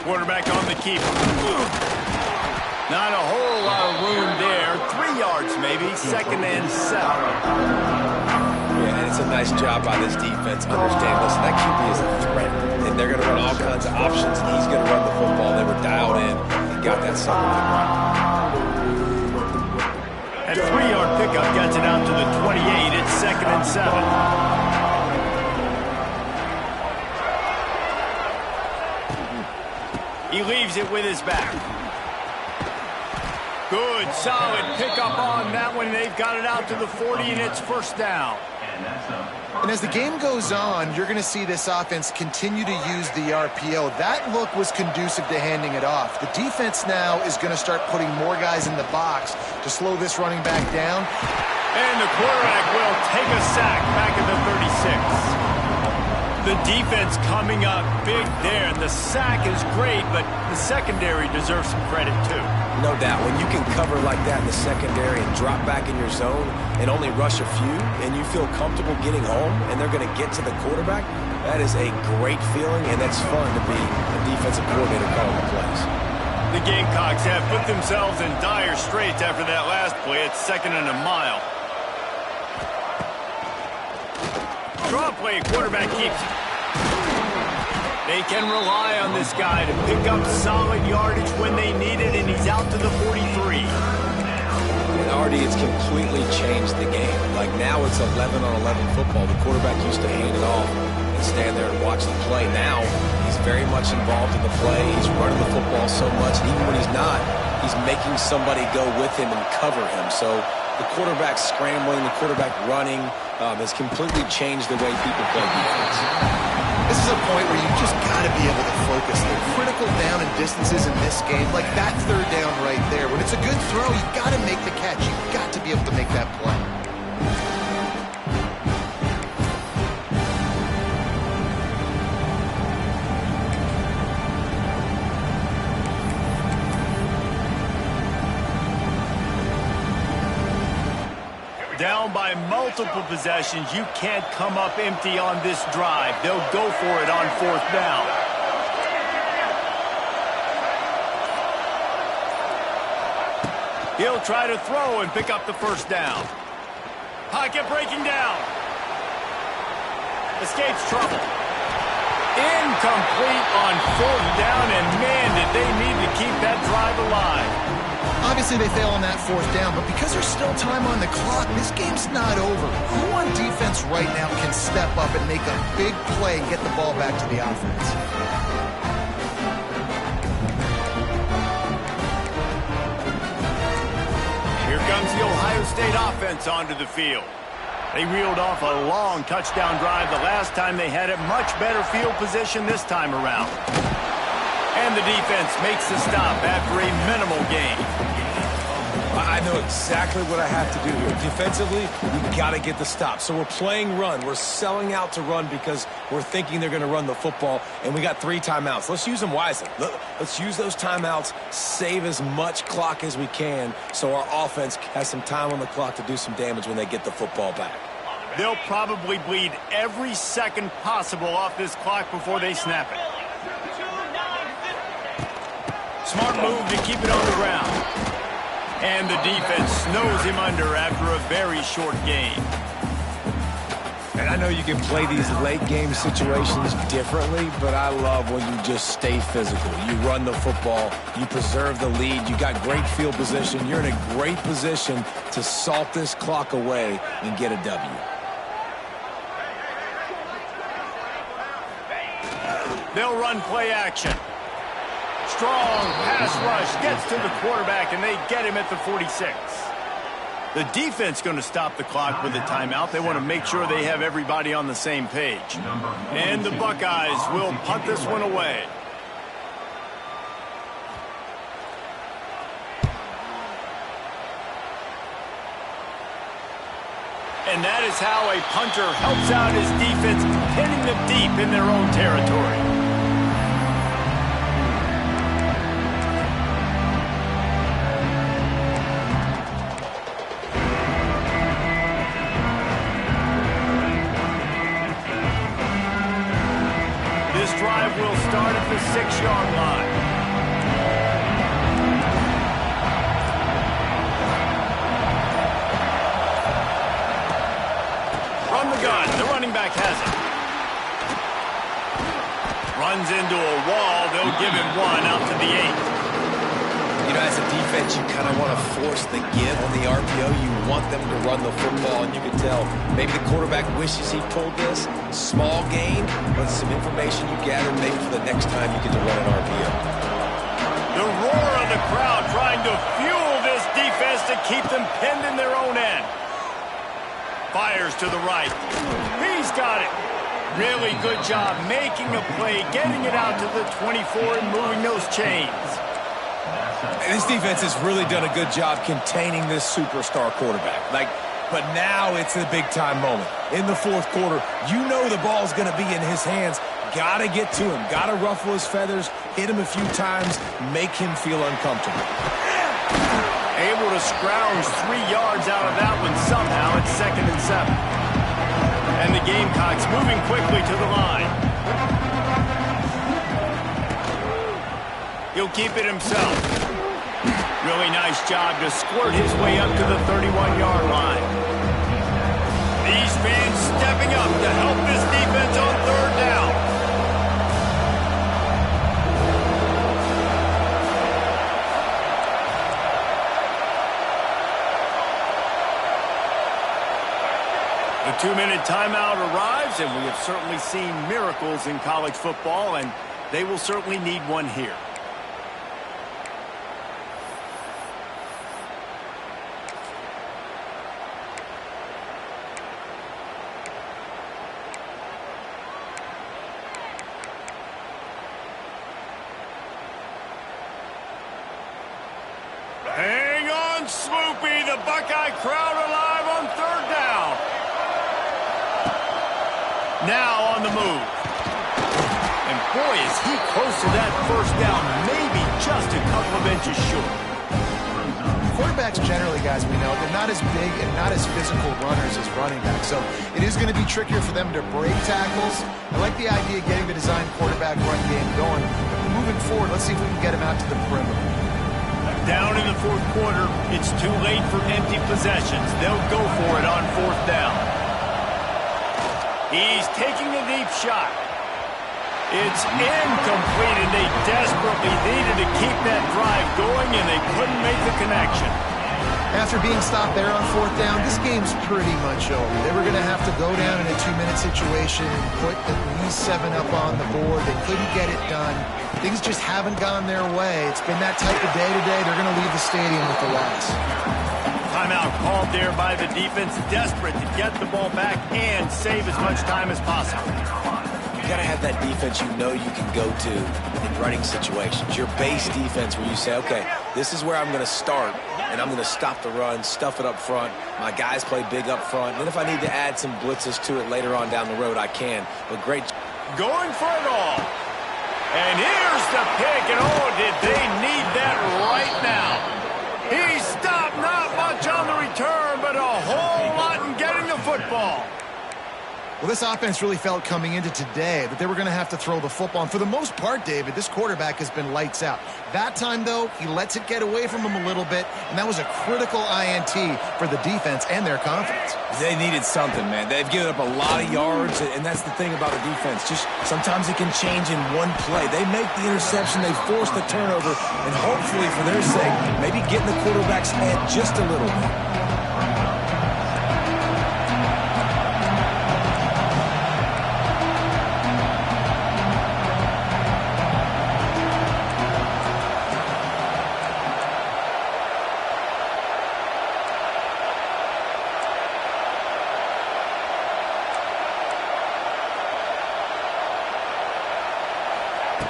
Quarterback on the keeper. Not a whole lot of room there. 3 yards maybe. 2nd and 7. Yeah, and it's a nice job by this defense. Understand, listen, that QB is a threat, and they're going to run all kinds of options, and he's going to run the football. They were dialed in and got that something right. That 3-yard pickup gets it out to the 28. It's 2nd and 7. He leaves it with his back. Good, solid pickup on that one. They've got it out to the 40, and it's 1st down. And that's a And as the game goes on, you're going to see this offense continue to use the RPO. That look was conducive to handing it off. The defense now is going to start putting more guys in the box to slow this running back down. And the quarterback will take a sack back at the 36. The defense coming up big there. The sack is great, but the secondary deserves some credit too. No doubt. When you can cover like that in the secondary and drop back in your zone and only rush a few, and you feel comfortable getting home and they're going to get to the quarterback, that is a great feeling, and that's fun to be a defensive coordinator calling the plays. The Gamecocks have put themselves in dire straits after that last play. It's 2nd and a mile. Draw play, quarterback keeps it. They can rely on this guy to pick up solid yardage when they need it, and he's out to the 43. And already it's completely changed the game. Like now it's 11-on-11 football. The quarterback used to hand it off and stand there and watch the play. Now he's very much involved in the play. He's running the football so much, and even when he's not, he's making somebody go with him and cover him. So the quarterback scrambling, the quarterback running has completely changed the way people play defense. This is a point where you just got to be able to focus. The critical down and distances in this game, like that 3rd down right there. When it's a good throw, you got to make the catch. You've got to be able to make that play. Down by multiple possessions, you can't come up empty on this drive. They'll go for it on 4th down. He'll try to throw and pick up the 1st down. Pocket breaking down. Escapes trouble. Incomplete on 4th down, and man, did they need to keep that drive alive. Obviously, they fail on that 4th down, but because there's still time on the clock, this game's not over. Who on defense right now can step up and make a big play and get the ball back to the offense? Here comes the Ohio State offense onto the field. They reeled off a long touchdown drive the last time they had it. Much better field position this time around. And the defense makes the stop after a minimal gain. I know exactly what I have to do here. Defensively, we've got to get the stop. So we're playing run. We're selling out to run because we're thinking they're going to run the football, and we got 3 timeouts. Let's use them wisely. Let's use those timeouts, save as much clock as we can so our offense has some time on the clock to do some damage when they get the football back. They'll probably bleed every second possible off this clock before they snap it. Smart move to keep it on the ground. And the defense snows him under after a very short game. And I know you can play these late game situations differently, but I love when you just stay physical. You run the football, you preserve the lead, you got great field position, you're in a great position to salt this clock away and get a W. They'll run play action. Strong pass rush gets to the quarterback, and they get him at the 46. The defense going to stop the clock with a timeout. They want to make sure they have everybody on the same page. And the Buckeyes will punt this one away. And that is how a punter helps out his defense, pinning them deep in their own territory. This drive will start at the 6-yard line. From the gun, the running back has it. Runs into a wall. They'll give him one out to the 8. You know, as a defense, you kind of want to force the give on the RPO. You want them to run the football, and you can tell maybe the quarterback wishes he pulled this. Small gain, but some information you gather maybe for the next time you get to run an RPO. The roar of the crowd trying to fuel this defense to keep them pinned in their own end. Fires to the right. He's got it. Really good job making a play, getting it out to the 24 and moving those chains. This defense has really done a good job containing this superstar quarterback. But now it's a big-time moment. In the fourth quarter, you know the ball's going to be in his hands. Got to get to him. Got to ruffle his feathers, hit him a few times, make him feel uncomfortable. Able to scrounge 3 yards out of that one somehow at 2nd and 7. And the Gamecocks moving quickly to the line. He'll keep it himself. Really nice job to squirt his way up to the 31-yard line. These fans stepping up to help this defense on 3rd down. The 2-minute timeout arrives, and we have certainly seen miracles in college football, and they will certainly need one here. Hang on, Swoopy, the Buckeye crowd alive on 3rd down. Now on the move. And boy, is he close to that 1st down, maybe just a couple of inches short. Quarterbacks generally, guys, we know, they're not as big and not as physical runners as running backs. So it is going to be trickier for them to break tackles. I like the idea of getting the design quarterback run game going. Moving forward, let's see if we can get him out to the perimeter. Down in the 4th quarter, it's too late for empty possessions. They'll go for it on 4th down. He's taking a deep shot. It's incomplete, and they desperately needed to keep that drive going, and they couldn't make the connection. After being stopped there on 4th down, this game's pretty much over. They were going to have to go down in a 2-minute situation and put at least 7 up on the board. They couldn't get it done. Things just haven't gone their way. It's been that type of day today. They're going to leave the stadium with the loss. Timeout called there by the defense, desperate to get the ball back and save as much time as possible. You got to have that defense you know you can go to in running situations. Your base defense where you say, okay, this is where I'm going to start, and I'm going to stop the run, stuff it up front. My guys play big up front. And then if I need to add some blitzes to it later on down the road, I can. But great. Going for it all. And here's the pick, and oh, did they need that right now. He stopped, not much on the return, but a whole lot in getting the football. Well, this offense really felt coming into today that they were going to have to throw the football. And for the most part, David, this quarterback has been lights out. That time, though, he lets it get away from him a little bit, and that was a critical INT for the defense and their confidence. They needed something, man. They've given up a lot of yards, and that's the thing about the defense. Just sometimes it can change in one play. They make the interception, they force the turnover, and hopefully, for their sake, maybe get in the quarterback's head just a little bit.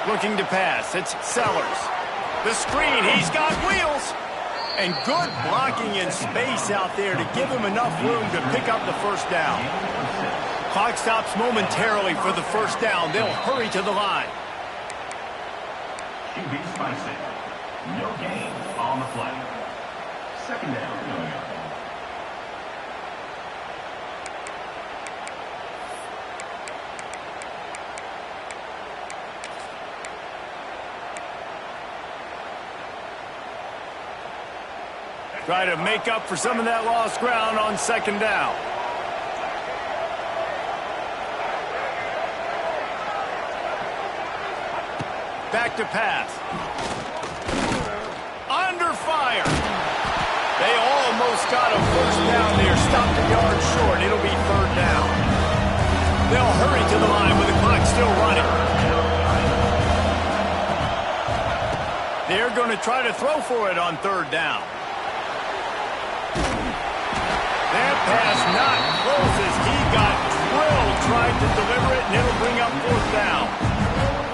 Looking to pass, it's Sellers. The screen, he's got wheels. And good blocking in space out there to give him enough room to pick up the 1st down. Clock stops momentarily for the 1st down. They'll hurry to the line. QB spicy. No gain on the play. 2nd down. Try to make up for some of that lost ground on 2nd down. Back to pass. Under fire. They almost got a 1st down there. Stopped a yard short. It'll be 3rd down. They'll hurry to the line with the clock still running. They're going to try to throw for it on 3rd down. They're pass not close as he got drilled trying to deliver it, and it'll bring up 4th down.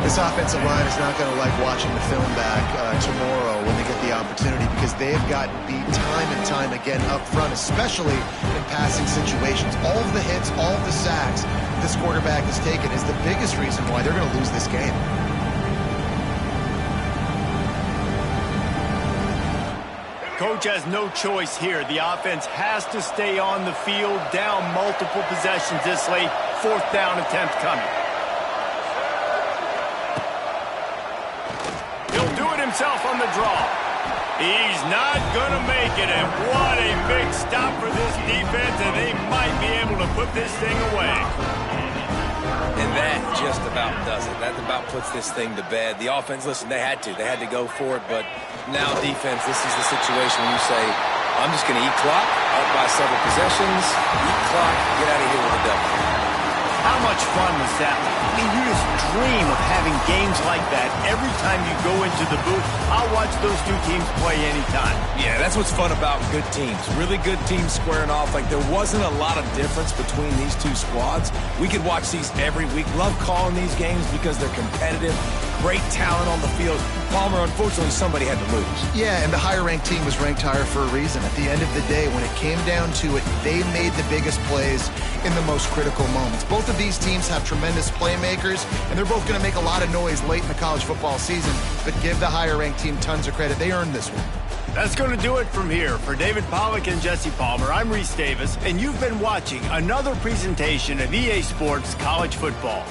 This offensive line is not going to like watching the film back tomorrow when they get the opportunity, because they have gotten beat time and time again up front, especially in passing situations. All of the hits, all of the sacks this quarterback has taken is the biggest reason why they're going to lose this game. Coach has no choice here. The offense has to stay on the field, down multiple possessions this late. 4th down attempt coming. He'll do it himself on the draw. He's not going to make it, and what a big stop for this defense, and they might be able to put this thing away. And that just about does it. That about puts this thing to bed. The offense, listen, they had to go for it, but now defense, this is the situation when you say, I'm just going to eat clock, up by several possessions, eat clock, get out of here with a W. How much fun was that? I mean, you just dream of having games like that every time you go into the booth. I'll watch those two teams play anytime. Yeah, that's what's fun about good teams. Really good teams squaring off. Like, there wasn't a lot of difference between these two squads. We could watch these every week. Love calling these games because they're competitive. Great talent on the field. Palmer, unfortunately, somebody had to lose. Yeah, and the higher-ranked team was ranked higher for a reason. At the end of the day, when it came down to it, they made the biggest plays in the most critical moments. Both of these teams have tremendous playmakers, and they're both going to make a lot of noise late in the college football season, but give the higher-ranked team tons of credit. They earned this one. That's going to do it from here. For David Pollack and Jesse Palmer, I'm Reese Davis, and you've been watching another presentation of EA Sports College Football.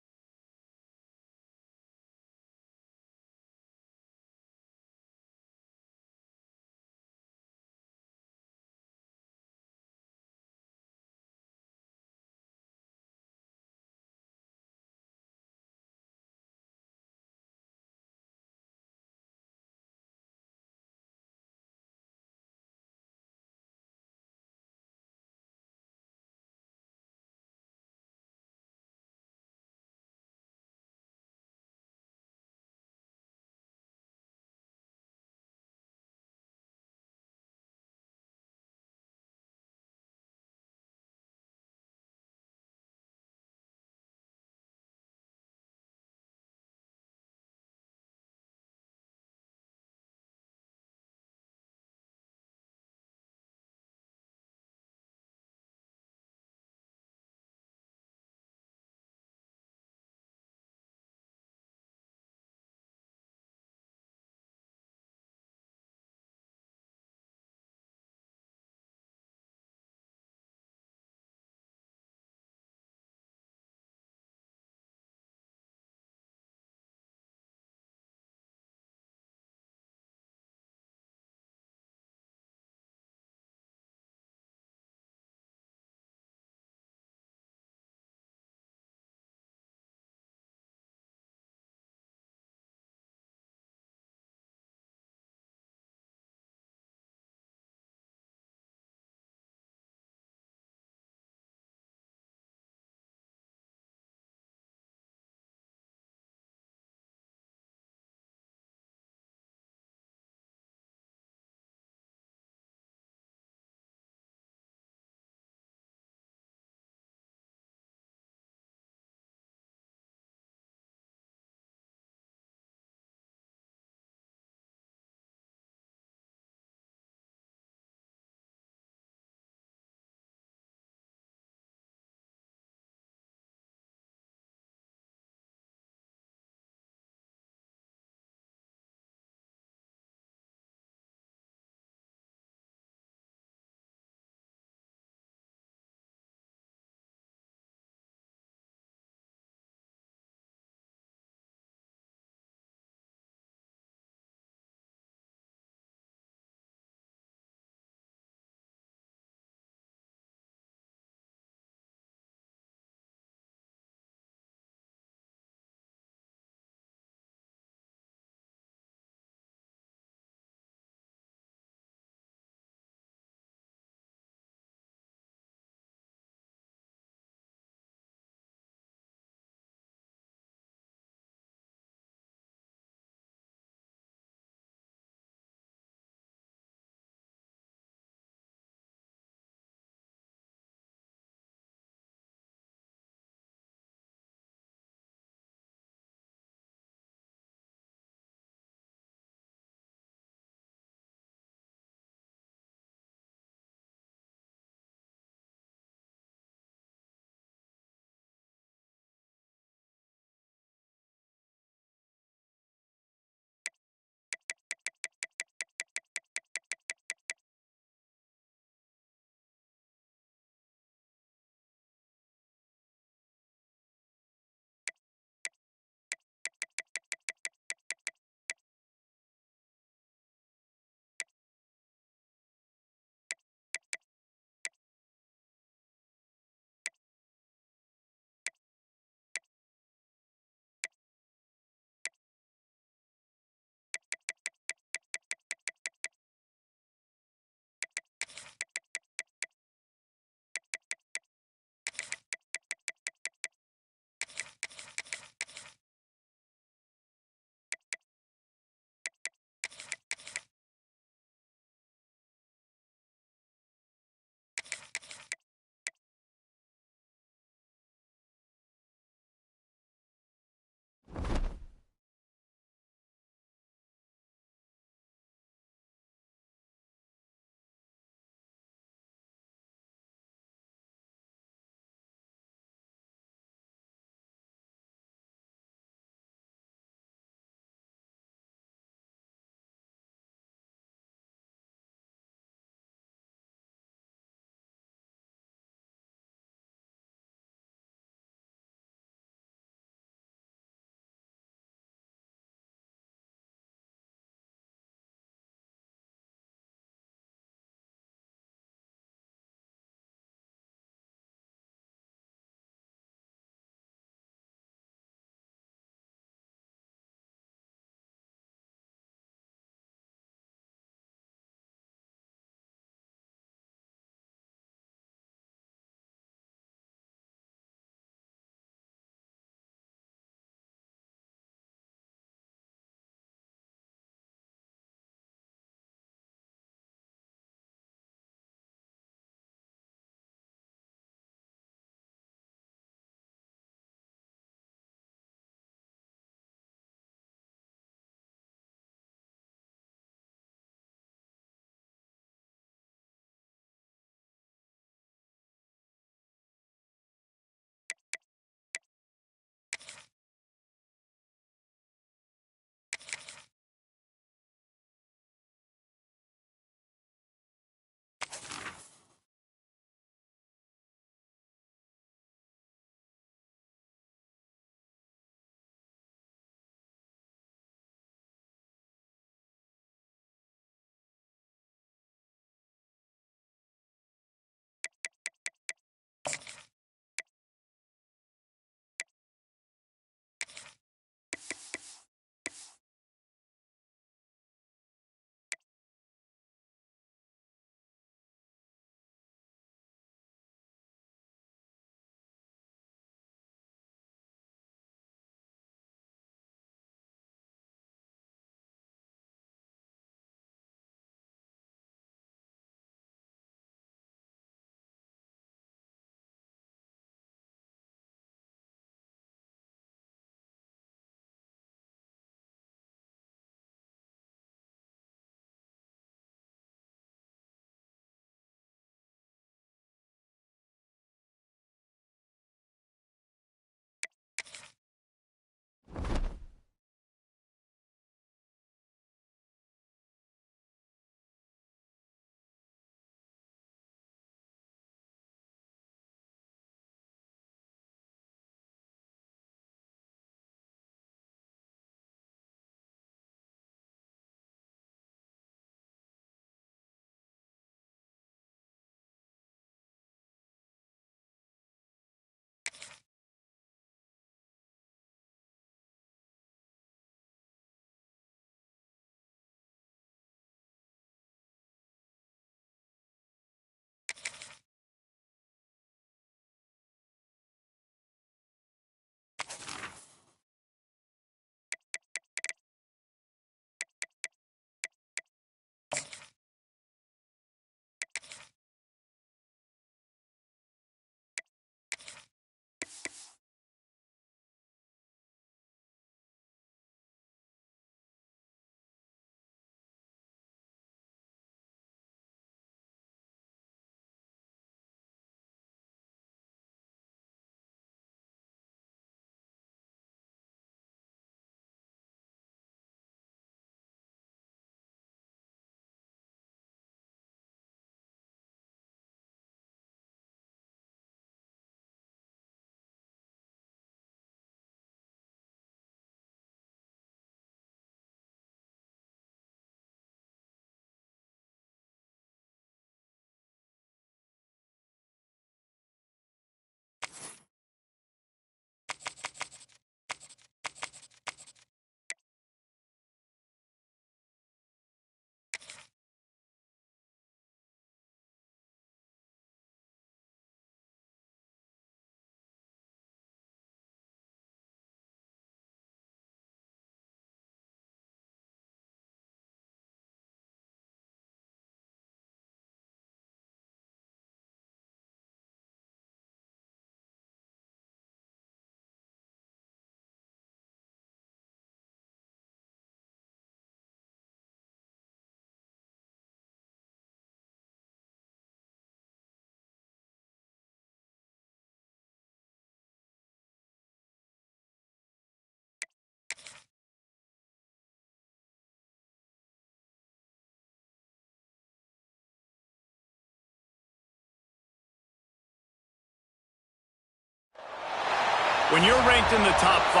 When you're ranked in the top 5,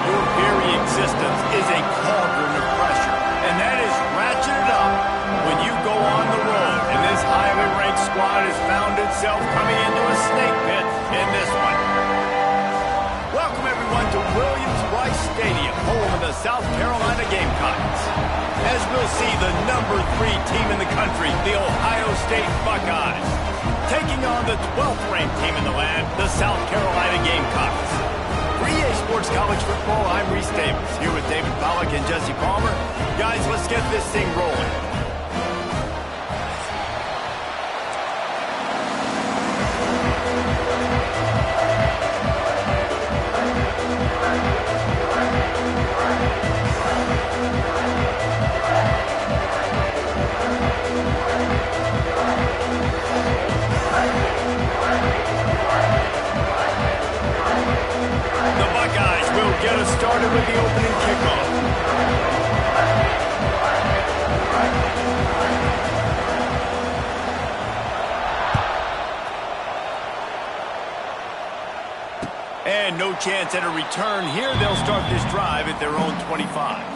your very existence is a cauldron of pressure, and that is ratcheted up when you go on the road, and this highly ranked squad has found itself coming into a snake pit in this one. Welcome, everyone, to Williams-Brice Stadium, home of the South Carolina Gamecocks. As we'll see, the number 3 team in the country, the Ohio State Buckeyes, taking on the 12th ranked team in the land, the South Carolina Gamecocks. For EA Sports College Football, I'm Reese Davis, here with David Pollack and Jesse Palmer. Guys, let's get this thing rolling. Get us started with the opening kickoff. And no chance at a return here. They'll start this drive at their own 25.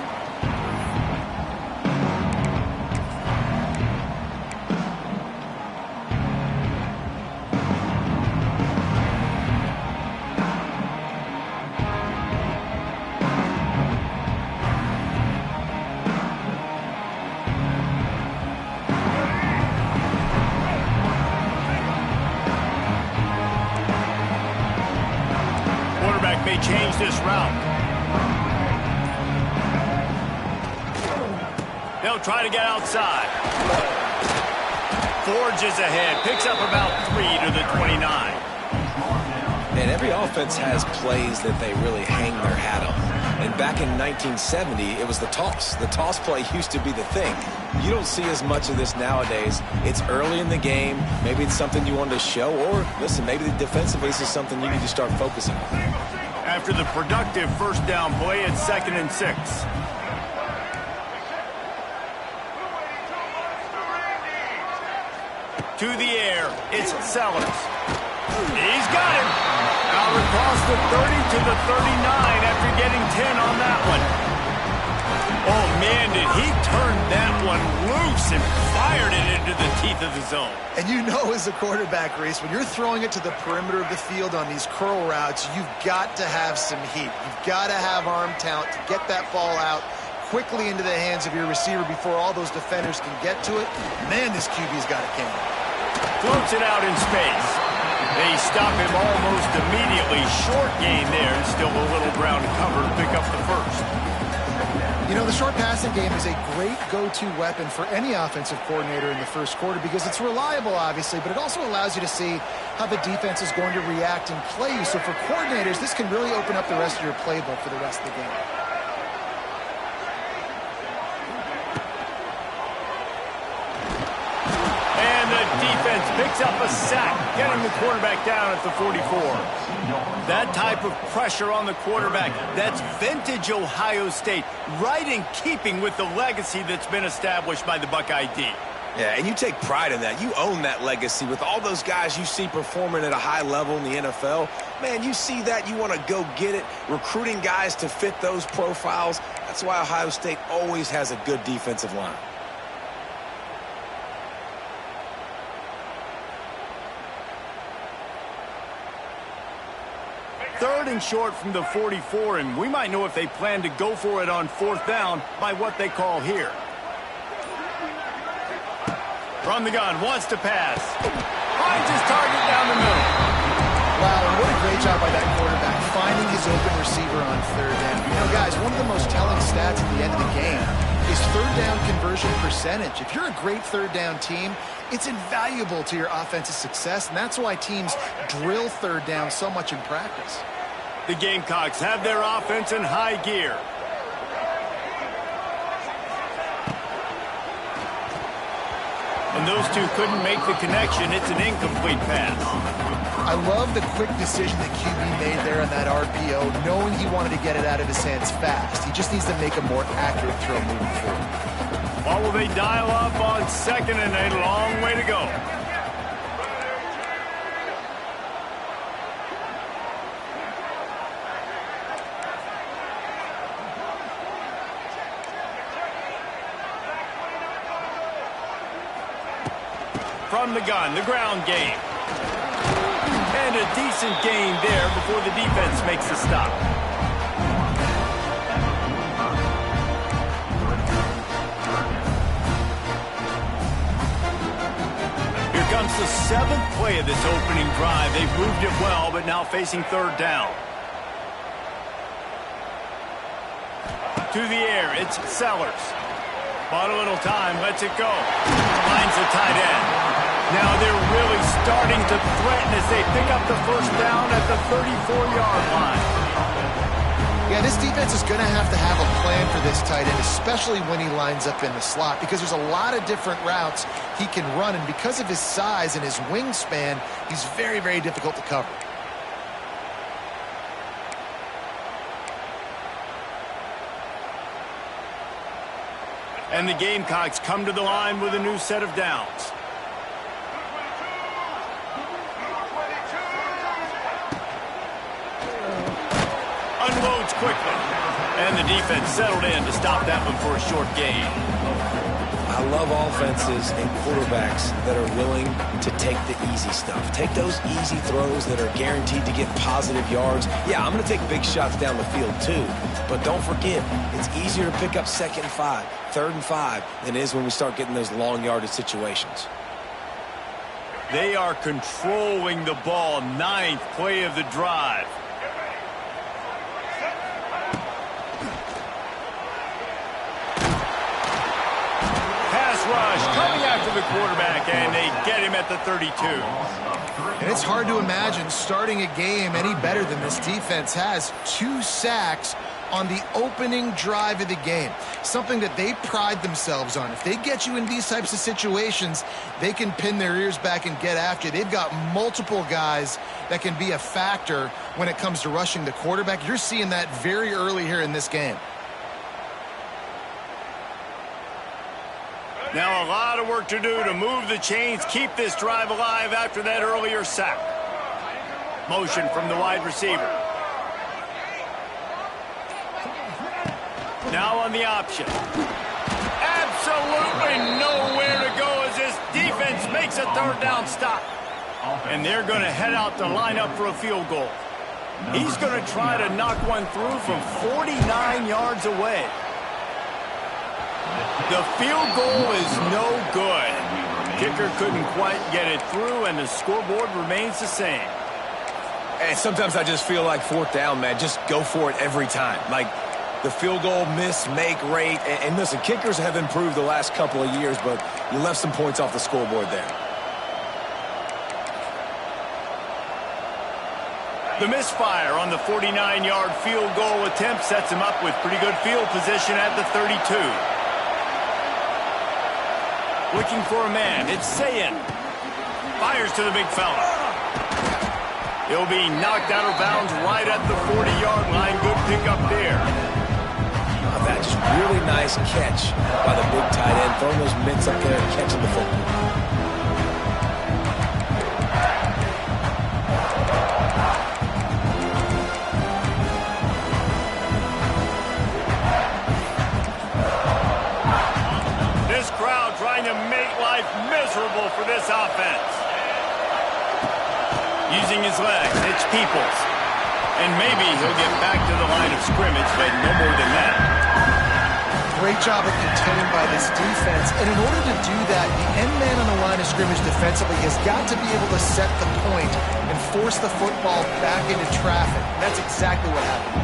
May change this route. They'll try to get outside. Forges ahead, picks up about 3 to the 29. And every offense has plays that they really hang their hat on. And back in 1970, it was the toss. The toss play used to be the thing. You don't see as much of this nowadays. It's early in the game. Maybe it's something you wanted to show. Or, listen, maybe defensively this is something you need to start focusing on. After the productive first down play, it's 2nd and 6. To the air, it's Sellers. He's got him. Out across the 30 to the 39 after getting 10 on that one. Oh, man, did he turn that one loose and fired it into the teeth of the zone. And you know as a quarterback, Reese, when you're throwing it to the perimeter of the field on these curl routes, you've got to have some heat. You've got to have arm talent to get that ball out quickly into the hands of your receiver before all those defenders can get to it. Man, this QB's got a cannon. Floats it out in space. They stop him almost immediately. Short gain there, and still a little ground to cover to pick up the first. You know, the short passing game is a great go-to weapon for any offensive coordinator in the first quarter because it's reliable, obviously, but it also allows you to see how the defense is going to react and play you. So for coordinators, this can really open up the rest of your playbook for the rest of the game. And the defense picks up a sack, getting the quarterback down at the 44. That type of pressure on the quarterback, that's vintage Ohio State, right in keeping with the legacy that's been established by the Buckeye D. Yeah, and you take pride in that. You own that legacy with all those guys you see performing at a high level in the NFL. Man, you see that, you want to go get it, recruiting guys to fit those profiles. That's why Ohio State always has a good defensive line. Third and short from the 44, and we might know if they plan to go for it on 4th down by what they call here. From the gun, wants to pass. Finds his target down the middle. Wow, and what a great job by that quarterback, finding his open receiver on 3rd down. You know, guys, one of the most telling stats at the end of the game is 3rd down conversion percentage. If you're a great 3rd down team, it's invaluable to your offensive success, and that's why teams drill 3rd down so much in practice. The Gamecocks have their offense in high gear. And those two couldn't make the connection. It's an incomplete pass. I love the quick decision that QB made there on that RPO, knowing he wanted to get it out of his hands fast. He just needs to make a more accurate throw moving forward. Or will they dial up on 2nd and a long way to go? from the gun, the ground game. And a decent gain there before the defense makes the stop. Here comes the 7th play of this opening drive. They've moved it well, but now facing 3rd down. To the air, it's Sellers. Bought a little time, lets it go. Finds the tight end. Now they're really starting to threaten as they pick up the 1st down at the 34-yard line. Yeah, this defense is going to have a plan for this tight end, especially when he lines up in the slot, because there's a lot of different routes he can run, and because of his size and his wingspan, he's very, very difficult to cover. And the Gamecocks come to the line with a new set of downs. Unloads quickly. And the defense settled in to stop that one for a short gain. I love offenses and quarterbacks that are willing to take the easy stuff. Take those easy throws that are guaranteed to get positive yards. Yeah, I'm going to take big shots down the field too. But don't forget, it's easier to pick up 2nd and 5, 3rd and 5 than it is when we start getting those long yardage situations. They are controlling the ball. 9th play of the drive. Rush coming after the quarterback, and they get him at the 32. And it's hard to imagine starting a game any better than this defense has. 2 sacks on the opening drive of the game, something that they pride themselves on. If they get you in these types of situations, they can pin their ears back and get after you. They've got multiple guys that can be a factor when it comes to rushing the quarterback. You're seeing that very early here in this game. Now a lot of work to do to move the chains, keep this drive alive after that earlier sack. Motion from the wide receiver. Now on the option. Absolutely nowhere to go as this defense makes a 3rd down stop. And they're going to head out to line up for a field goal. He's going to try to knock one through from 49 yards away. The field goal is no good. Kicker couldn't quite get it through, and the scoreboard remains the same. And sometimes I just feel like 4th down, man. Just go for it every time. Like the field goal miss-make rate. And listen, kickers have improved the last couple of years, but you left some points off the scoreboard there. The misfire on the 49-yard field goal attempt sets him up with pretty good field position at the 32. Looking for a man. It's Sayin. Fires to the big fella. He'll be knocked out of bounds right at the 40-yard line. Good pickup there. That just really nice catch by the big tight end. Throwing those mitts up there and catching the football. Trying to make life miserable for this offense. Using his legs, it's Peoples. And maybe he'll get back to the line of scrimmage, but no more than that. Great job of containing by this defense. And in order to do that, the end man on the line of scrimmage defensively has got to be able to set the point and force the football back into traffic. That's exactly what happened.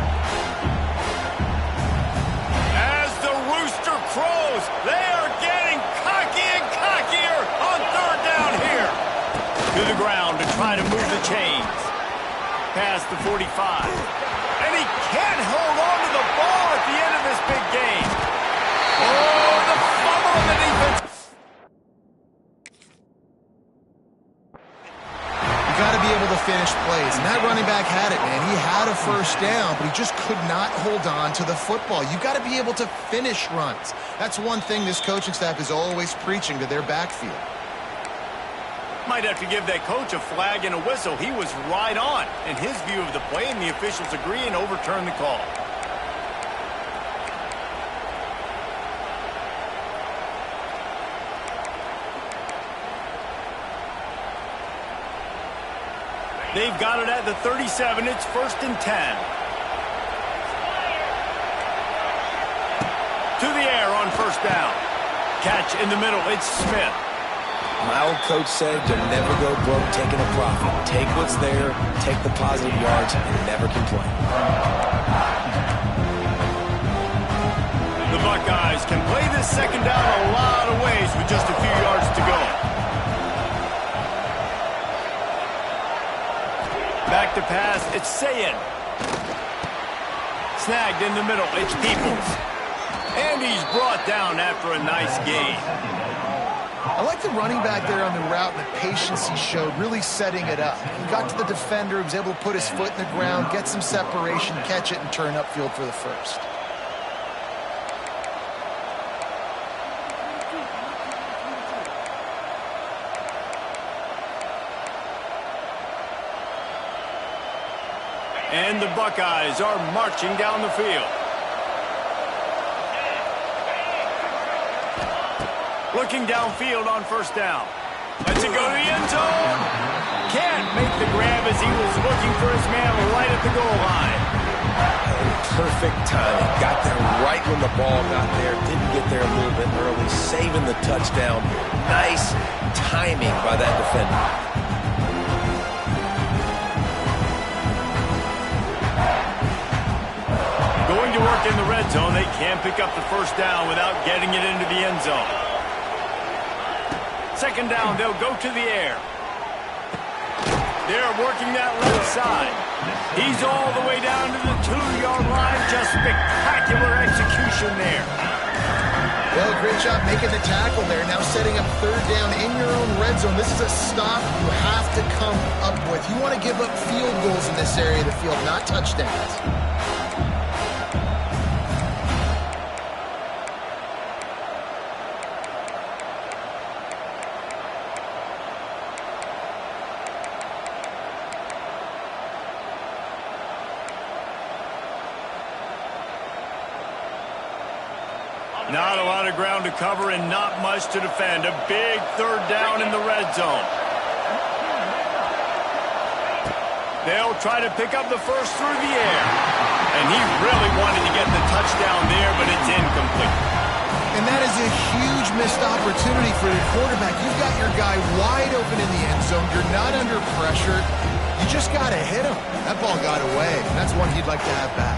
As the rooster crows, they are getting cocky and cockier on 3rd down here. To the ground to try to move the chains. Past the 45. And he can't hold on to the ball at the end of this big game. Oh, the fumble on the defense. You got to be able to finish plays. And that running back had it, man. He had a 1st down, but he just could not hold on to the football. You got to be able to finish runs. That's one thing this coaching staff is always preaching to their backfield. Might have to give that coach a flag and a whistle. He was right on in his view of the play, and the officials agree and overturn the call. They've got it at the 37. It's 1st and 10. To the air on 1st down. Catch in the middle. It's Smith. My old coach said you'll never go broke taking a profit. Take what's there, take the positive yards, and never complain. The Buckeyes can play this 2nd down a lot of ways with just a few yards to go. Back to pass, it's Sayin. Snagged in the middle, it's Peoples. And he's brought down after a nice gain. I like the running back there on the route and the patience he showed, really setting it up. He got to the defender, he was able to put his foot in the ground, get some separation, catch it, and turn upfield for the first. And the Buckeyes are marching down the field. Looking downfield on 1st down. Lets it go to the end zone. Can't make the grab as he was looking for his man right at the goal line. Perfect timing. Got there right when the ball got there. Didn't get there a little bit early. Saving the touchdown. Nice timing by that defender. Going to work in the red zone. They can't pick up the 1st down without getting it into the end zone. 2nd down, they'll go to the air. They're working that left side. He's all the way down to the 2-yard line. Just spectacular execution there. Well, great job making the tackle there. Now setting up 3rd down in your own red zone. This is a stop you have to come up with. You want to give up field goals in this area of the field, not touchdowns. Not a lot of ground to cover and not much to defend. A big 3rd down in the red zone. They'll try to pick up the first through the air. And he really wanted to get the touchdown there, but it's incomplete. And that is a huge missed opportunity for your quarterback. You've got your guy wide open in the end zone. You're not under pressure. You just got to hit him. That ball got away. That's one he'd like to have back.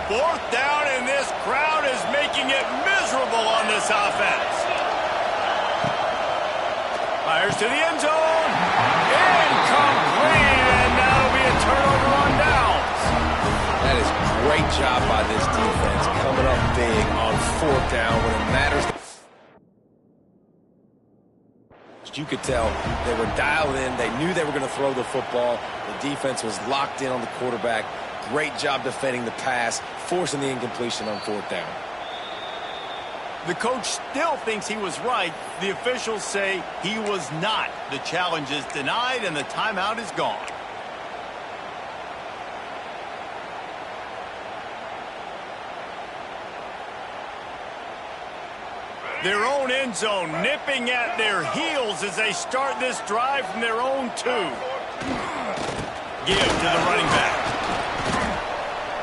4th down, and this crowd is making it miserable on this offense. Fires to the end zone. Incomplete, and that'll be a turnover on downs. That is great job by this defense, coming up big on 4th down when it matters. You could tell they were dialed in. They knew they were going to throw the football. The defense was locked in on the quarterback. Great job defending the pass, forcing the incompletion on 4th down. The coach still thinks he was right. The officials say he was not. The challenge is denied, and the timeout is gone. Their own end zone nipping at their heels as they start this drive from their own 2. Give to the running back.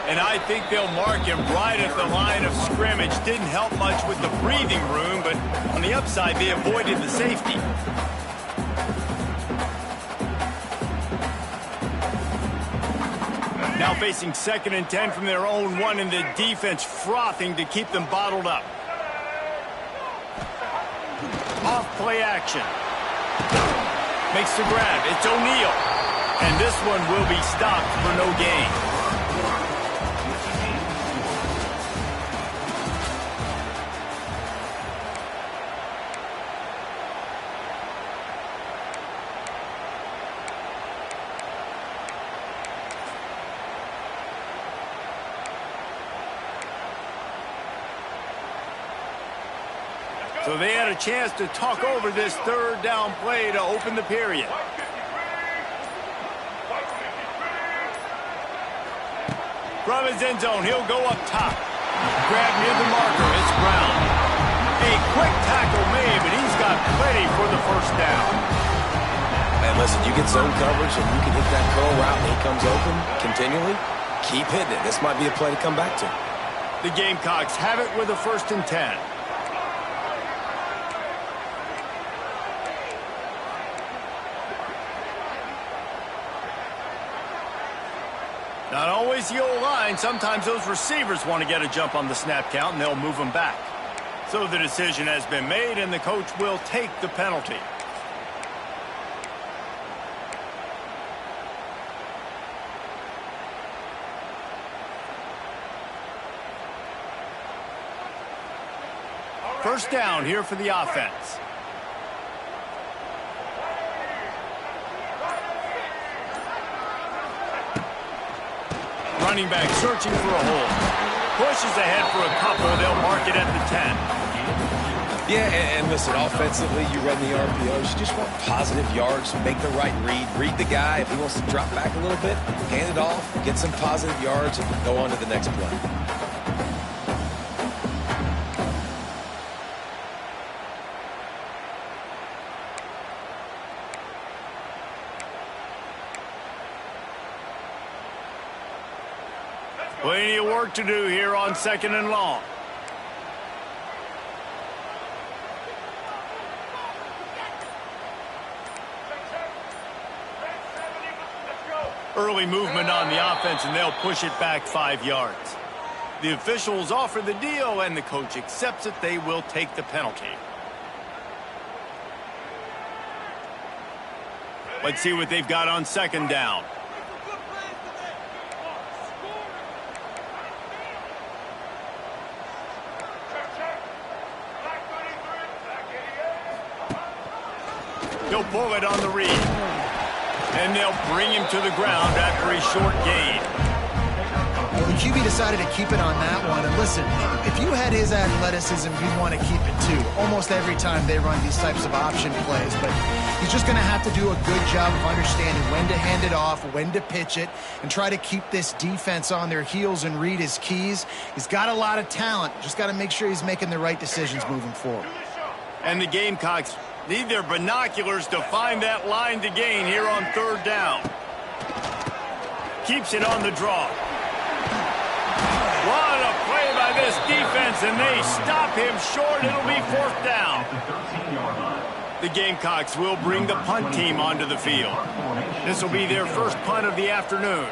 And I think they'll mark him right at the line of scrimmage. Didn't help much with the breathing room, but on the upside, they avoided the safety. Now facing 2nd and 10 from their own 1, and the defense frothing to keep them bottled up. Off play action. Makes the grab. It's O'Neal. And this one will be stopped for no gain. So they had a chance to talk over this 3rd down play to open the period. From his end zone, he'll go up top. Grab near the marker, it's Brown. A quick tackle made, but he's got plenty for the 1st down. against zone coverage and you can hit that curl route and he comes open continually, keep hitting it. This might be a play to come back to. The Gamecocks have it with a 1st and 10. Not always the old line. Sometimes those receivers want to get a jump on the snap count, and they'll move them back. So the decision has been made, and the coach will take the penalty. First down here for the offense. Running back searching for a hole. Pushes ahead for a couple. They'll mark it at the 10. Yeah, and listen, offensively, you run the RPOs. You just want positive yards. Make the right read. Read the guy. If he wants to drop back a little bit, hand it off, get some positive yards, and go on to the next play. Plenty of work to do here on 2nd and long. Early movement on the offense, and they'll push it back 5 yards. The officials offer the deal, and the coach accepts it. They will take the penalty. Let's see what they've got on 2nd down. He'll pull it on the read. And they'll bring him to the ground after a short gain. Well, the QB decided to keep it on that one. And listen, if you had his athleticism, you'd want to keep it too. Almost every time they run these types of option plays. But he's just going to have to do a good job of understanding when to hand it off, when to pitch it, and try to keep this defense on their heels and read his keys. He's got a lot of talent. Just got to make sure he's making the right decisions moving forward. And the Gamecocks need their binoculars to find that line to gain here on 3rd down. Keeps it on the draw. What a play by this defense, and they stop him short. It'll be 4th down. The Gamecocks will bring the punt team onto the field. This will be their first punt of the afternoon.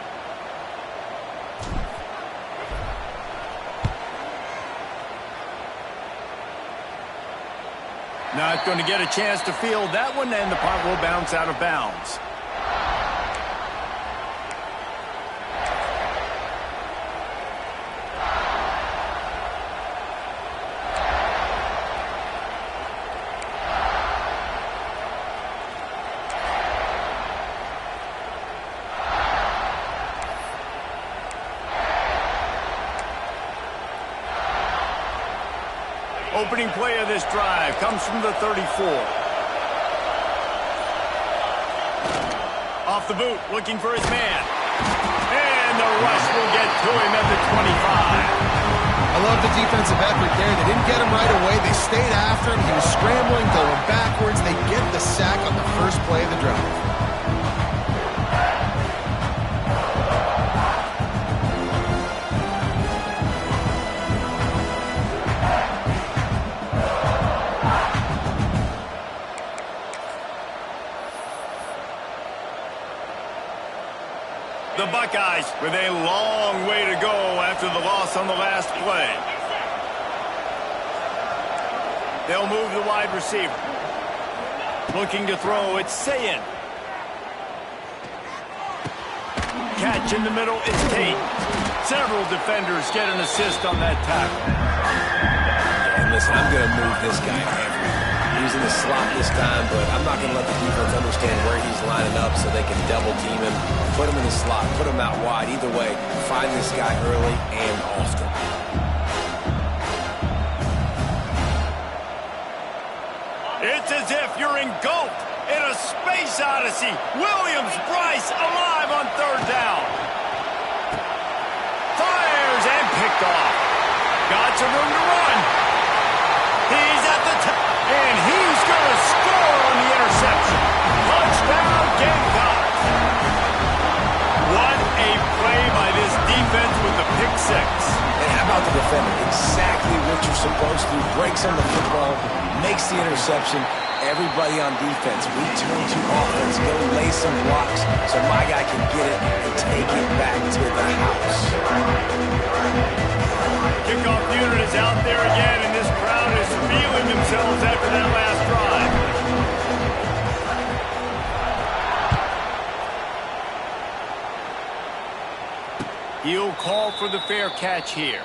Not going to get a chance to field that one, and the punt will bounce out of bounds. Opening play of this drive comes from the 34. Off the boot, looking for his man. And the rush will get to him at the 25. I love the defensive effort there. They didn't get him right away. They stayed after him. He was scrambling, going backwards. They get the sack on the first play of the drive. The Buckeyes with a long way to go after the loss on the last play. They'll move the wide receiver. Looking to throw, it's Sayin. Catch in the middle, it's Tate. Several defenders get an assist on that tackle. And listen, I'm going to move this guy everywhere. He's in the slot this time, but I'm not going to let the defense understand where he's lining up so they can double team him, put him in the slot, put him out wide. Either way, find this guy early and often. It's as if you're engulfed in a space odyssey. Williams-Brice alive on 3rd down. Fires and picked off. Got some room to run. He's at the top. And he's going to score on the interception. Touchdown, Gamecocks. follows through, breaks on the football, makes the interception. Everybody on defense, we turn to offense, go lay some blocks so my guy can get it and take it back to the house. Kickoff unit is out there again, and this crowd is feeling themselves after that last drive. He'll call for the fair catch here.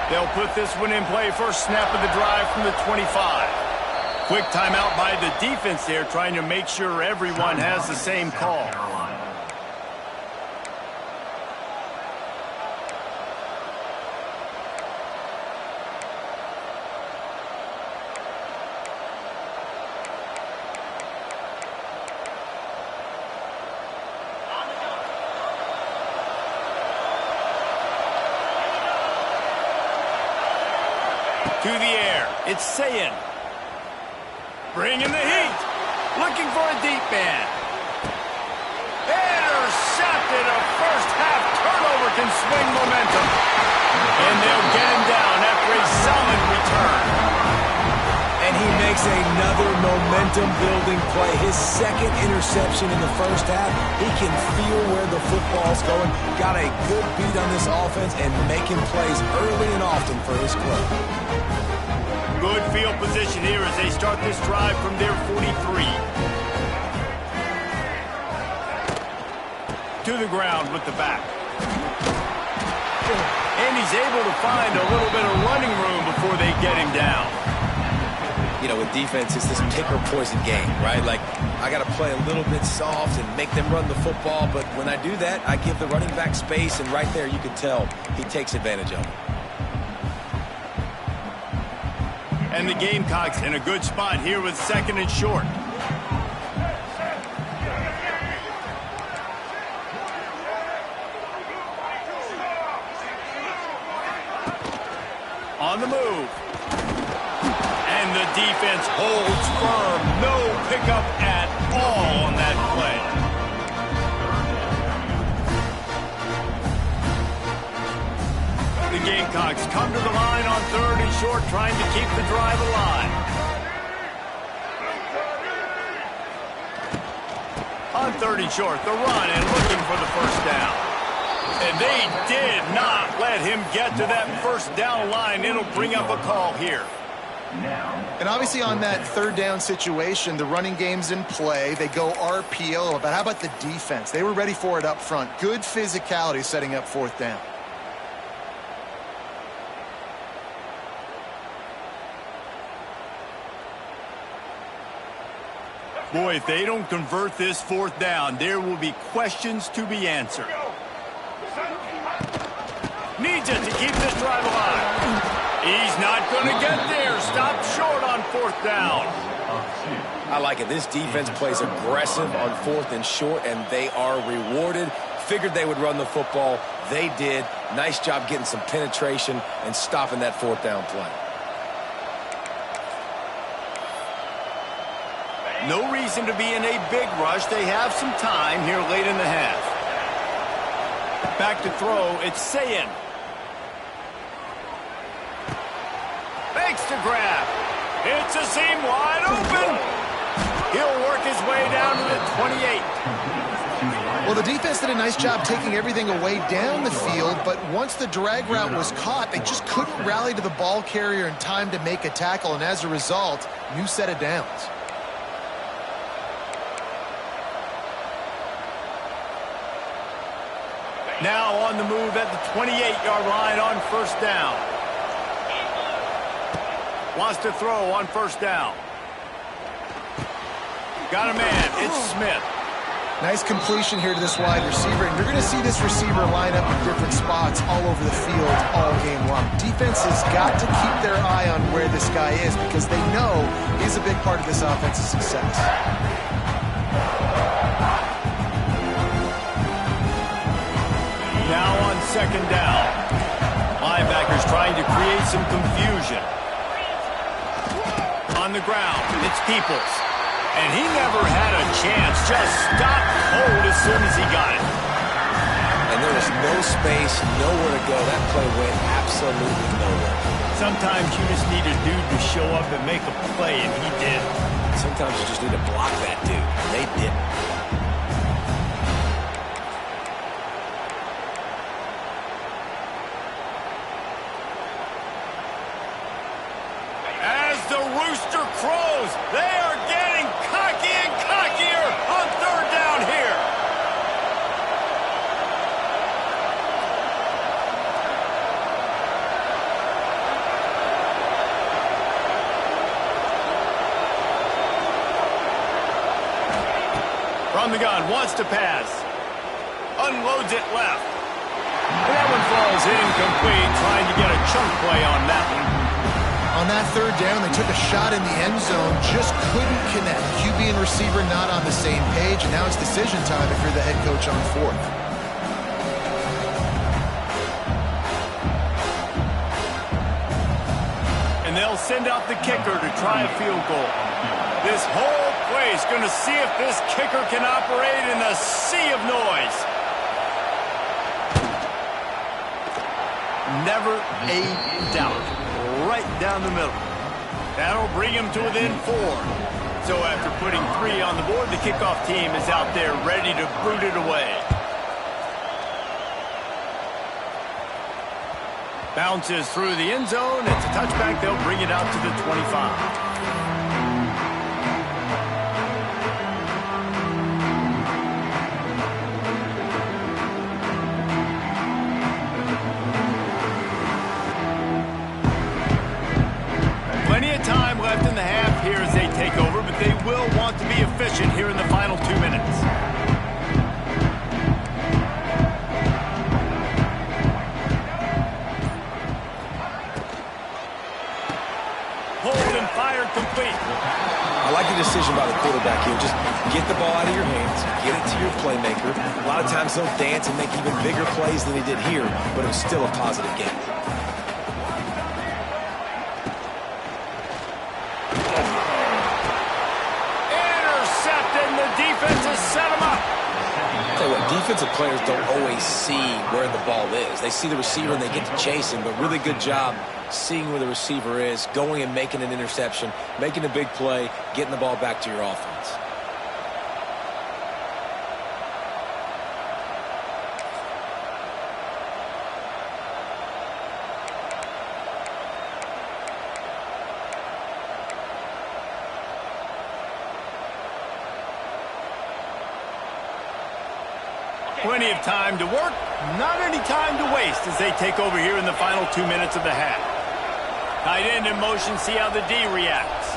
They'll put this one in play. First snap of the drive from the 25. Quick timeout by the defense there, trying to make sure everyone has the same call. To the air, it's Sayin. Bringing the heat. Looking for a deep man. Intercepted. A first half turnover can swing momentum. And they'll get him down after a solid return. And he makes another momentum-building play. His second interception in the first half. He can feel where the football's going. Got a good beat on this offense and making plays early and often for his club. Good field position here as they start this drive from their 43. To the ground with the back. And he's able to find a little bit of running room before they get him down. You know, with defense, it's this pick or poison game, right? Like, I got to play a little bit soft and make them run the football, but when I do that, I give the running back space, and right there you can tell he takes advantage of it. And the Gamecocks in a good spot here with second and short. On the move. And the defense holds firm. No pickup at all on that play. The Gamecocks come to the line on third and short, trying to keep the drive alive. On third and short, the run and looking for the first down. And they did not let him get to that first down line. It'll bring up a call here. And obviously on that third down situation, the running game's in play. They go RPO, but how about the defense? They were ready for it up front. Good physicality setting up fourth down. Boy, if they don't convert this fourth down, there will be questions to be answered. Needs it to keep this drive alive. He's not going to get there. Stopped short on fourth down. I like it. This defense plays aggressive on fourth and short, and they are rewarded. Figured they would run the football. They did. Nice job getting some penetration and stopping that fourth down play. No reason to be in a big rush. They have some time here late in the half. Back to throw, it's Sayin. Fakes to grab. It's a seam wide open. He'll work his way down to the 28. Well, the defense did a nice job taking everything away down the field, but once the drag route was caught, they just couldn't rally to the ball carrier in time to make a tackle, and as a result, new set of downs. Now on the move at the 28-yard line on first down. Wants to throw on first down. Got a man. It's Smith. Nice completion here to this wide receiver, and you're going to see this receiver line up in different spots all over the field all game long. Defense has got to keep their eye on where this guy is because they know he's a big part of this offense's success. Now on second down. Linebackers trying to create some confusion. On the ground, it's Peoples. And he never had a chance. Just stopped cold as soon as he got it. And there was no space, nowhere to go. That play went absolutely nowhere. Sometimes you just need a dude to show up and make a play, and he did. Sometimes you just need to block that dude. They didn't. As the rooster crows, they are getting cocky and cockier on third down here. From the gun, wants to pass. Unloads it left. And that one falls incomplete, trying to get a chunk play on that one. On that third down, they took a shot in the end zone, just couldn't connect. QB and receiver not on the same page, and now it's decision time if you're the head coach on fourth. And they'll send out the kicker to try a field goal. This whole place going to see if this kicker can operate in a sea of noise. Never a doubt. Right down the middle. That'll bring him to within 4. So after putting 3 on the board, the kickoff team is out there ready to boot it away. Bounces through the end zone. It's a touchback. They'll bring it out to the 25. Time left in the half here as they take over, but they will want to be efficient here in the final 2 minutes. Hold and fire complete. I like the decision by the quarterback here. Just get the ball out of your hands, get it to your playmaker. A lot of times they'll dance and make even bigger plays than he did here, but it was still a positive game. Set him up. Tell you what, defensive players don't always see where the ball is. They see the receiver and they get to chase him, but really good job seeing where the receiver is, going and making an interception, making a big play, getting the ball back to your offense. Plenty of time to work, not any time to waste as they take over here in the final 2 minutes of the half. Tight end in motion, see how the D reacts.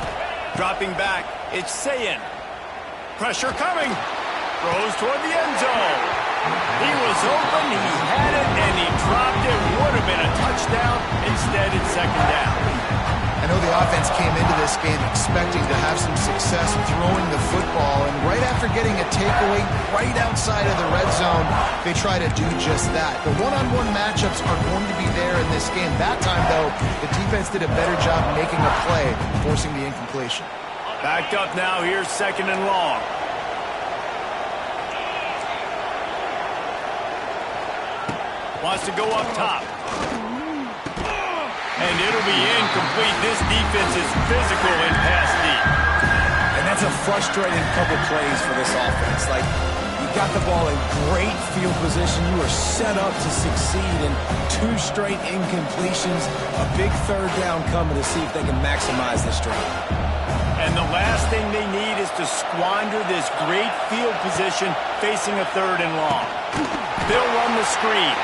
Dropping back, it's Sayin. Pressure coming. Throws toward the end zone. He was open, he had it, and he dropped it. Would have been a touchdown. Instead, it's second down. I know the offense came into this game expecting to have some success throwing the football, and right after getting a takeaway right outside of the red zone, they try to do just that. The one-on-one matchups are going to be there in this game. That time, though, the defense did a better job making a play, forcing the incompletion. Backed up now, here's second and long. Wants to go up top. And it'll be incomplete. This defense is physical in pass deep. And that's a frustrating couple plays for this offense. Like, you got the ball in great field position. You are set up to succeed, in 2 straight incompletions. A big third down coming to see if they can maximize this drive. And the last thing they need is to squander this great field position facing a third and long. They'll run the screen.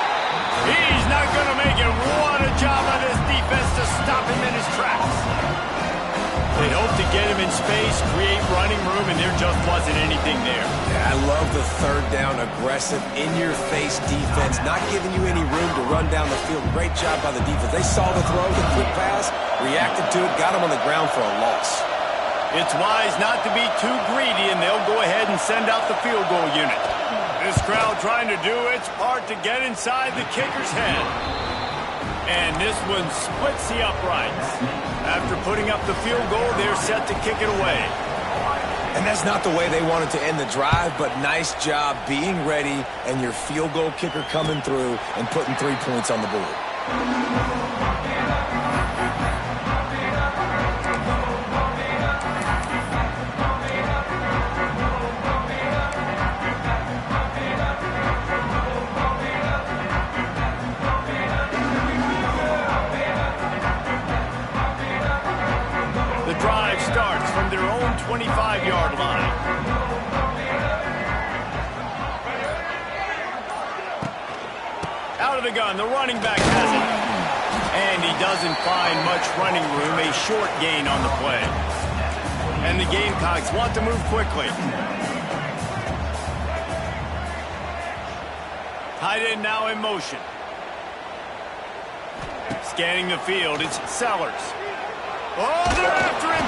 He's not going to make it. What a job on this defense to stop him in his tracks. They hope to get him in space, create running room, and there just wasn't anything there. Yeah, I love the third down, aggressive, in-your-face defense, not giving you any room to run down the field. Great job by the defense. They saw the throw, the quick pass, reacted to it, got him on the ground for a loss. It's wise not to be too greedy, and they'll go ahead and send out the field goal unit. This crowd trying to do its part to get inside the kicker's head. And this one splits the uprights. After putting up the field goal, they're set to kick it away. And that's not the way they wanted to end the drive, but nice job being ready and your field goal kicker coming through and putting 3 points on the board. The drive starts from their own 25-yard line. Out of the gun, the running back has it. And he doesn't find much running room, a short gain on the play. And the Gamecocks want to move quickly. Tight end now in motion. Scanning the field, it's Sellers. Oh, they're after him.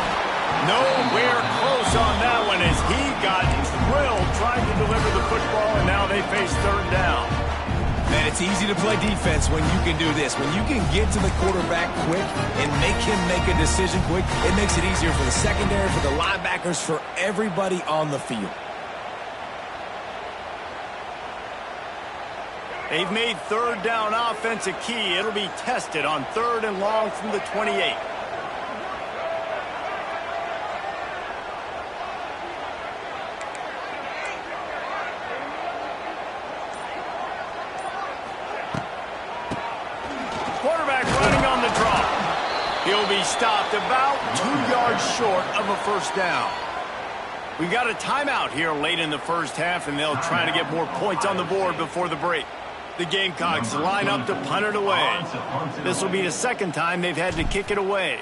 Nowhere close on that one as he got drilled trying to deliver the football, and now they face third down. Man, it's easy to play defense when you can do this. When you can get to the quarterback quick and make him make a decision quick, it makes it easier for the secondary, for the linebackers, for everybody on the field. They've made third down offense a key. It'll be tested on 3rd and long from the 28. Quarterback running on the draw. He'll be stopped about 2 yards short of a first down. We got a timeout here late in the first half, and they'll try to get more points on the board before the break. The Gamecocks line up to punt it away. This will be the second time they've had to kick it away.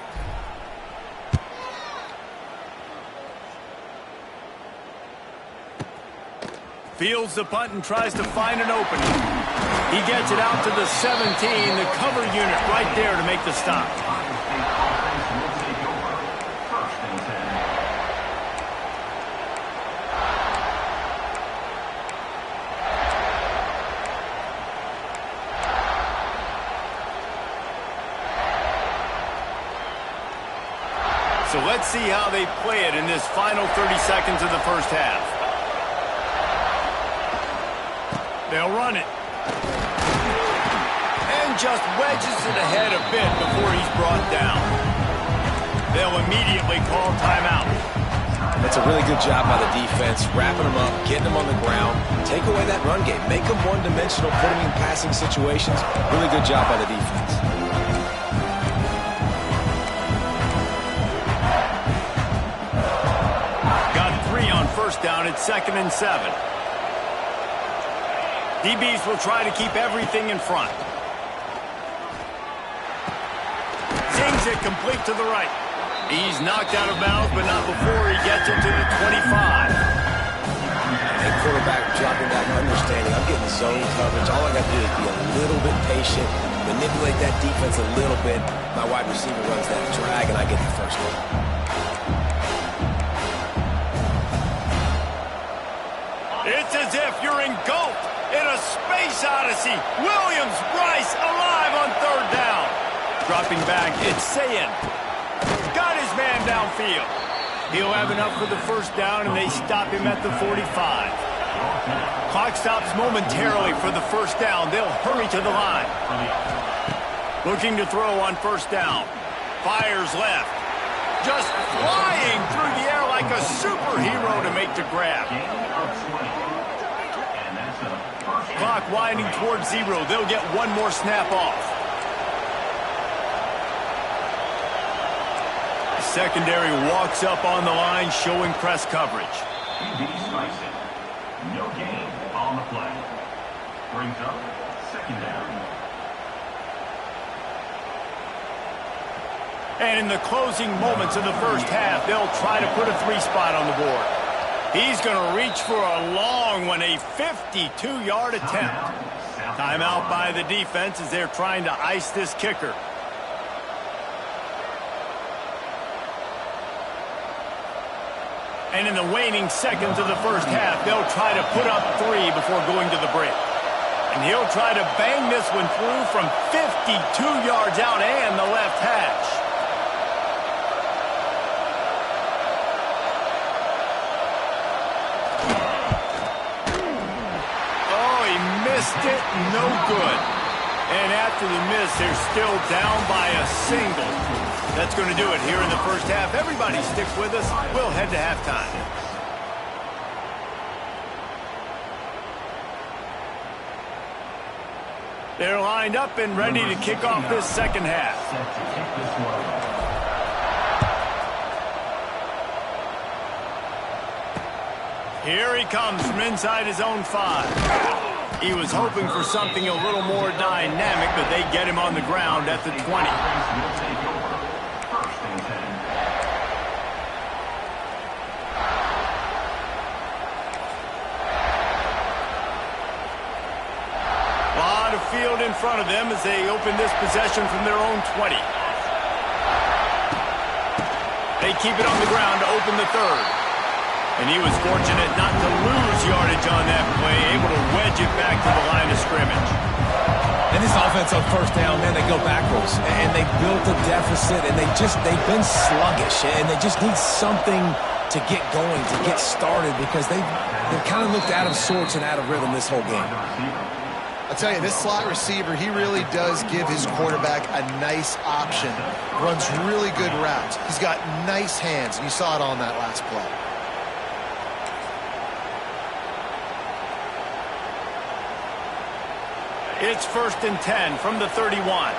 Fields the punt and tries to find an opening. He gets it out to the 17, the cover unit right there to make the stop. So let's see how they play it in this final 30 seconds of the first half. They'll run it. And just wedges it ahead a bit before he's brought down. They'll immediately call timeout. That's a really good job by the defense, wrapping them up, getting them on the ground. Take away that run game. Make them one-dimensional, put them in passing situations. Really good job by the defense. First down at 2nd and 7. DBs will try to keep everything in front. Zings it complete to the right. He's knocked out of bounds, but not before he gets it to the 25. And quarterback dropping back, understanding I'm getting zone coverage. All I got to do is be a little bit patient, manipulate that defense a little bit. My wide receiver runs that drag, and I get the first one. It's as if you're engulfed in a space odyssey. Williams, Rice alive on 3rd down. Dropping back, it's Sayin. Got his man downfield. He'll have enough for the first down, and they stop him at the 45. Clock stops momentarily for the first down. They'll hurry to the line. Looking to throw on first down. Fires left. Just flying through the air like a superhero to make the grab. Clock winding towards 0. They'll get one more snap off. The secondary walks up on the line, showing press coverage. No gain on the play. Brings up 2nd down. And in the closing moments of the first half, they'll try to put a 3-spot on the board. He's going to reach for a long one, a 52-yard attempt. Timeout by the defense as they're trying to ice this kicker. And in the waning seconds of the first half, they'll try to put up 3 before going to the break. And he'll try to bang this one through from 52 yards out and the left hash. Oh, he missed it. No good. And after the miss, they're still down by a single. That's going to do it here in the first half. Everybody stick with us. We'll head to halftime. They're lined up and ready to kick off this second half. Here he comes from inside his own 5. He was hoping for something a little more dynamic, but they get him on the ground at the 20. Field in front of them as they open this possession from their own 20. They keep it on the ground to open the third. And he was fortunate not to lose yardage on that play, able to wedge it back to the line of scrimmage. And this offense on first down, man, they go backwards. And they built a deficit, and they've been sluggish. And they just need something to get going, to get started, because they've kind of looked out of sorts and out of rhythm this whole game. I'll tell you, this slot receiver, he really does give his quarterback a nice option. Runs really good routes. He's got nice hands, and you saw it on that last play. It's 1st and 10 from the 31.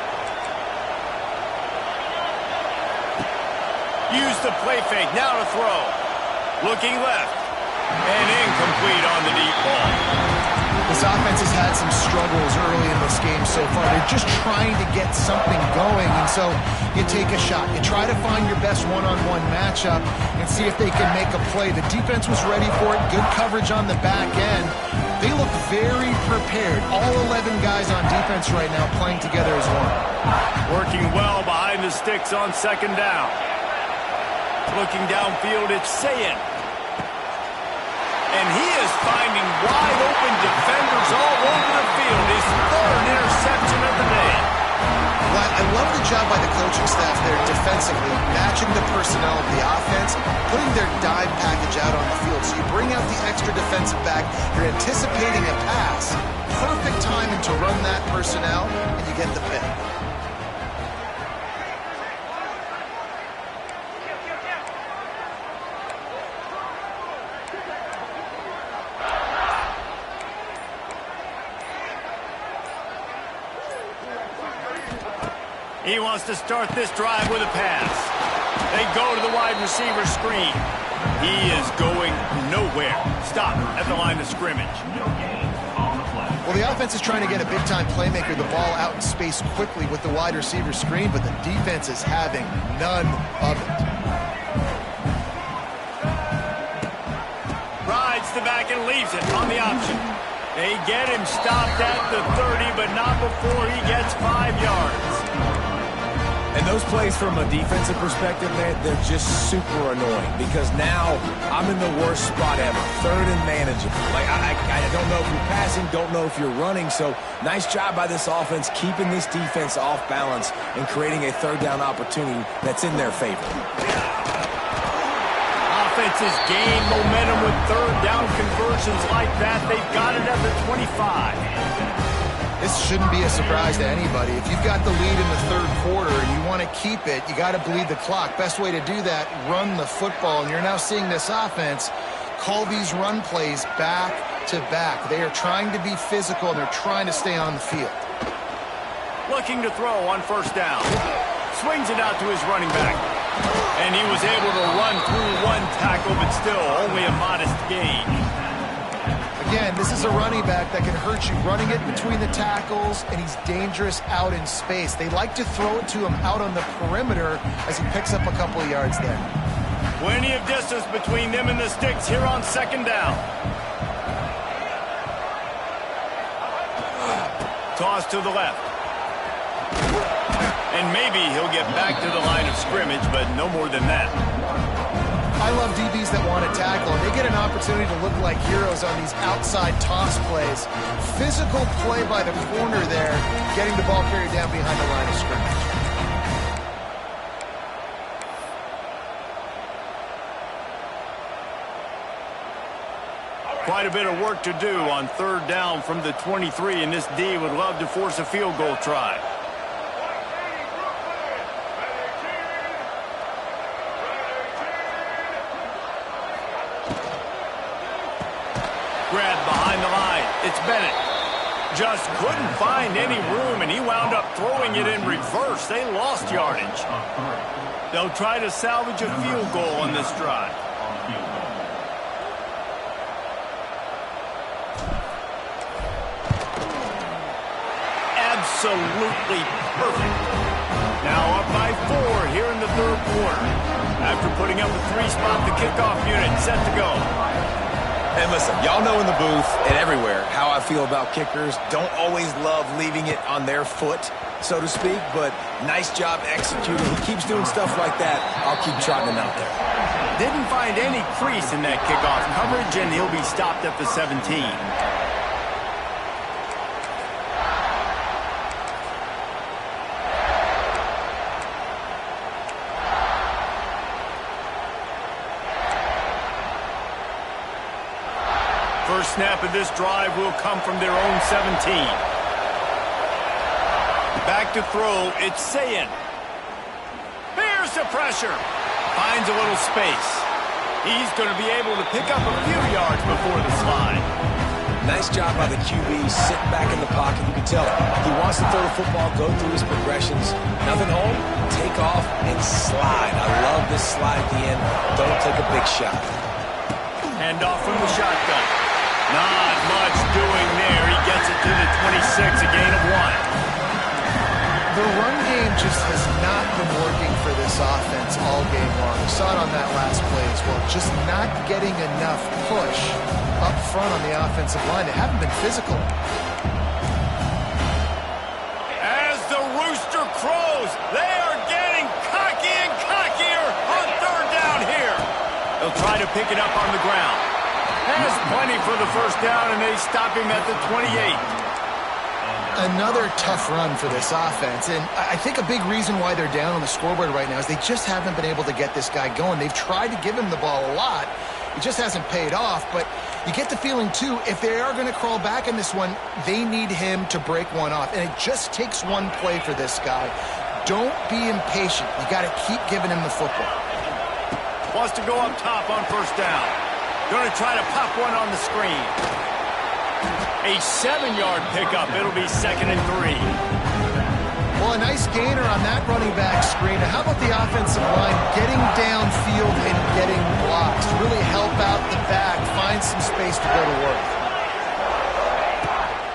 Use the play fake, now to throw. Looking left, and incomplete on the deep ball. This offense has had some struggles early in this game so far. They're just trying to get something going, and so you take a shot. You try to find your best one-on-one matchup and see if they can make a play. The defense was ready for it. Good coverage on the back end. They look very prepared. All 11 guys on defense right now playing together as one. Working well behind the sticks on second down. Looking downfield, it's Sayin. And he is finding wide open defenders all over the field. His 3rd interception of the day. Well, I love the job by the coaching staff there defensively, matching the personnel of the offense, putting their dime package out on the field. So you bring out the extra defensive back, you're anticipating a pass, perfect timing to run that personnel, and you get the pick. He wants to start this drive with a pass. They go to the wide receiver screen. He is going nowhere. Stop at the line of scrimmage. Well, the offense is trying to get a big-time playmaker the ball out in space quickly with the wide receiver screen, but the defense is having none of it. Rides the back and leaves it on the option. They get him stopped at the 30, but not before he gets 5 yards. And those plays from a defensive perspective, man, they're just super annoying because now I'm in the worst spot ever. 3rd and manageable. Like, I don't know if you're passing, don't know if you're running. So nice job by this offense keeping this defense off balance and creating a 3rd down opportunity that's in their favor. Offenses gain momentum with 3rd down conversions like that. They've got it at the 25. This shouldn't be a surprise to anybody. If you've got the lead in the 3rd quarter and you want to keep it, you got to bleed the clock. Best way to do that, run the football. And you're now seeing this offense call these run plays back to back. They are trying to be physical, and they're trying to stay on the field. Looking to throw on 1st down. Swings it out to his running back. And he was able to run through 1 tackle, but still only a modest gain. Again, this is a running back that can hurt you, running it between the tackles, and he's dangerous out in space. They like to throw it to him out on the perimeter as he picks up a couple of yards there. Plenty of distance between them and the sticks here on 2nd down. Toss to the left. And maybe he'll get back to the line of scrimmage, but no more than that. I love DBs that want to tackle, and they get an opportunity to look like heroes on these outside toss plays. Physical play by the corner there, getting the ball carried down behind the line of scrimmage. Quite a bit of work to do on third down from the 23, and this D would love to force a field goal try. Grab behind the line. It's Bennett. Just couldn't find any room, and he wound up throwing it in reverse. They lost yardage. They'll try to salvage a field goal on this drive. Absolutely perfect. Now up by 4 here in the third quarter. After putting up a 3-spot, the kickoff unit set to go. And listen, y'all know in the booth and everywhere how I feel about kickers. Don't always love leaving it on their foot, so to speak, but nice job executing. He keeps doing stuff like that. I'll keep trotting him out there. Didn't find any crease in that kickoff coverage, and he'll be stopped at the 17. First snap of this drive will come from their own 17. Back to throw, it's Sayin. Bears the pressure. Finds a little space. He's going to be able to pick up a few yards before the slide. Nice job by the QB, sitting back in the pocket. You can tell he wants to throw the football, go through his progressions. Nothing home, take off, and slide. I love this slide at the end. Don't take a big shot. Hand off from the shotgun. Not much doing there. He gets it to the 26, a gain of 1. The run game just has not been working for this offense all game long. We saw it on that last play as well. Just not getting enough push up front on the offensive line. They haven't been physical. As the rooster crows, they are getting cocky and cockier on third down here. They'll try to pick it up on the ground. Has plenty for the first down, and they stop him at the 28. Another tough run for this offense, and I think a big reason why they're down on the scoreboard right now is they just haven't been able to get this guy going. They've tried to give him the ball a lot. It just hasn't paid off, but you get the feeling, too, if they are going to crawl back in this one, they need him to break one off, and it just takes one play for this guy. Don't be impatient. You got to keep giving him the football. Wants to go up top on first down. Going to try to pop one on the screen. A 7-yard pickup. It'll be 2nd and 3. Well, a nice gainer on that running back screen. Now, how about the offensive line getting downfield and getting blocks to really help out the back, find some space to go to work?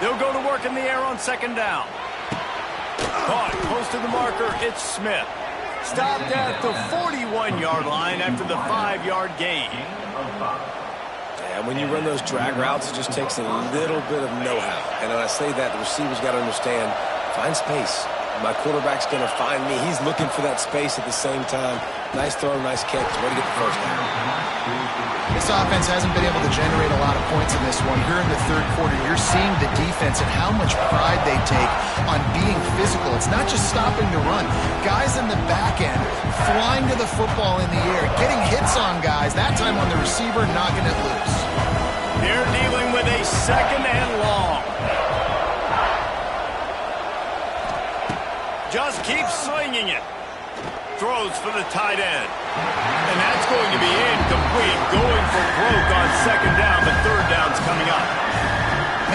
They'll go to work in the air on 2nd down. Caught close to the marker. It's Smith. Stopped at the 41-yard line after the 5-yard gain. And when you run those drag routes, it just takes a little bit of know-how. And when I say that, the receiver's got to understand, find space. My quarterback's going to find me. He's looking for that space at the same time. Nice throw, nice catch. Way to get the first down. This offense hasn't been able to generate a lot of points in this one. Here in the third quarter, you're seeing the defense and how much pride they take on being physical. It's not just stopping to run. Guys in the back end flying to the football in the air, getting hits on guys, that time on the receiver, knocking it loose. They're dealing with a 2nd and long. Just keeps slinging it. Throws for the tight end. And that's going to be incomplete. Going for broke on 2nd down, but 3rd down's coming up.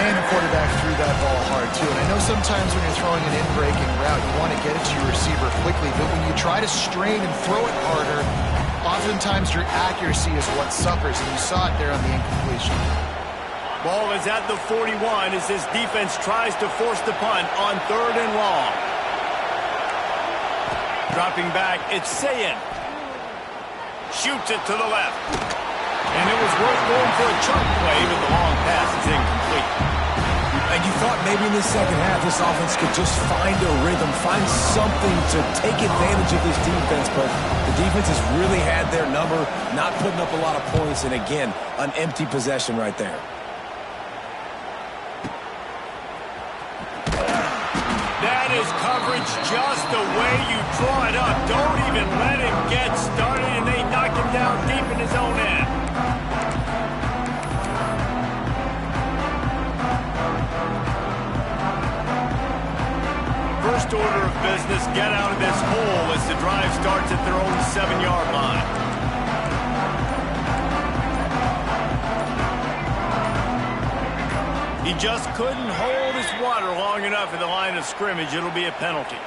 And the quarterback threw that ball hard, too. And I know sometimes when you're throwing an in-breaking route, you want to get it to your receiver quickly. But when you try to strain and throw it harder, oftentimes your accuracy is what suffers. And you saw it there on the incompletion. Ball is at the 41 as this defense tries to force the punt on 3rd and long. Dropping back, it's Sayin. Shoots it to the left. And it was worth going for a chunk play, but the long pass is incomplete. And you thought maybe in the second half this offense could just find a rhythm, find something to take advantage of this defense, but the defense has really had their number, not putting up a lot of points, and again, an empty possession right there. That is coverage just the way you draw it up. Don't even let him get started, and they knock him down deep in his own end. First order of business, get out of this hole as the drive starts at their own 7-yard line. He just couldn't hold his water long enough at the line of scrimmage. It'll be a penalty.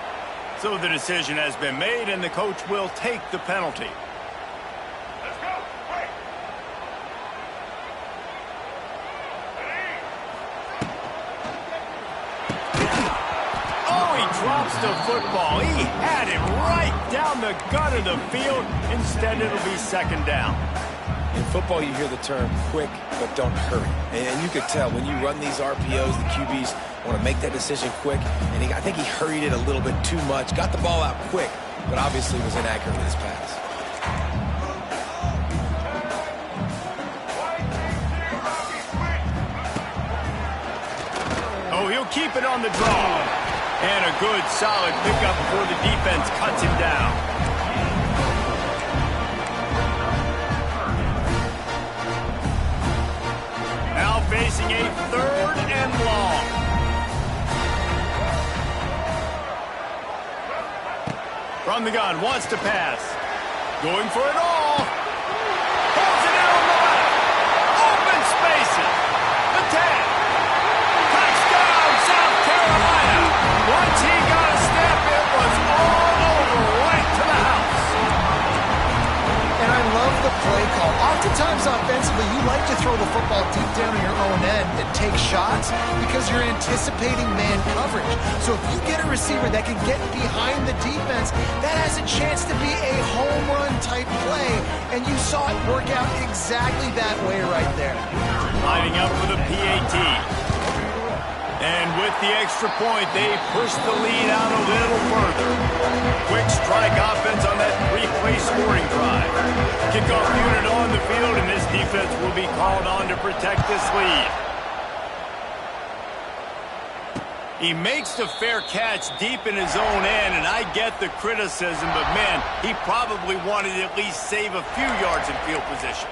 So the decision has been made, and the coach will take the penalty. Let's go. Right. Oh, he drops the football. He had it right down the gut of the field. Instead, it'll be second down. In football, you hear the term quick, but don't hurry. And you could tell when you run these RPOs, the QBs want to make that decision quick. And I think he hurried it a little bit too much. Got the ball out quick, but obviously was inaccurate with his pass. Oh, he'll keep it on the draw. And a good, solid pickup before the defense cuts him down. Now facing a 3rd and long. From the gun, wants to pass. Going for it all. Pulls it in on the left. Open spaces. The 10. Touchdown, South Carolina. Once he got a step, it was all over, right to the house. And I love the play call. Oftentimes offensively, you like to throw the football deep down in your own end and take shots because you're anticipating man coverage. So if you get a receiver that can get behind the defense, that has a chance to be a home run type play. And you saw it work out exactly that way right there. Lining up for the PAT. And with the extra point, they push the lead out a little further. Quick strike offense on that 3-play scoring drive. Kickoff unit on the field, and this defense will be called on to protect this lead. He makes the fair catch deep in his own end, and I get the criticism, but man, he probably wanted to at least save a few yards in field position.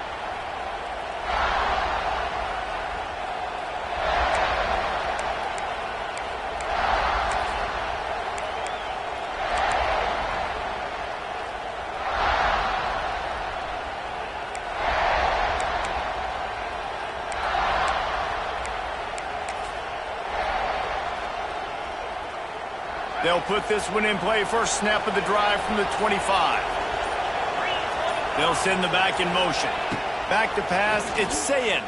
They'll put this one in play. First snap of the drive from the 25. They'll send the back in motion. Back to pass. It's Sayin.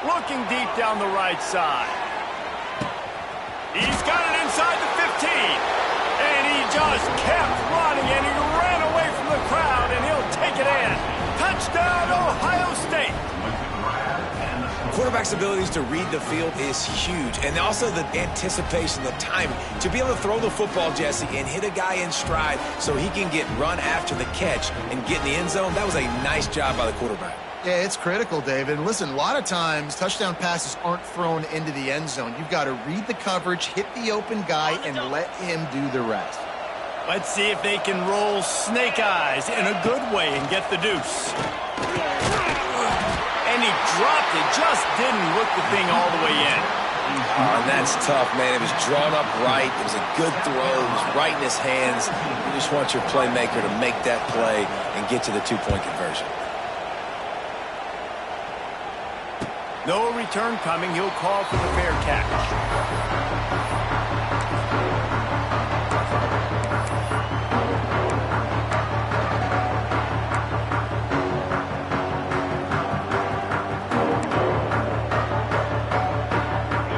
Looking deep down the right side. He's got it inside the 15. And he just kept running, and he ran away from the crowd, and he'll take it in. Touchdown, Ohio State. Quarterback's abilities to read the field is huge, and also the anticipation, the timing. To be able to throw the football, Jesse, and hit a guy in stride so he can get run after the catch and get in the end zone, that was a nice job by the quarterback. Yeah, it's critical, David. And listen, a lot of times touchdown passes aren't thrown into the end zone. You've got to read the coverage, hit the open guy, and let him do the rest. Let's see if they can roll snake eyes in a good way and get the deuce. And he dropped it, just didn't look the thing all the way in. And that's tough, man. It was drawn up right. It was a good throw. It was right in his hands. You just want your playmaker to make that play and get to the two-point conversion. No return coming. He'll call for the fair catch.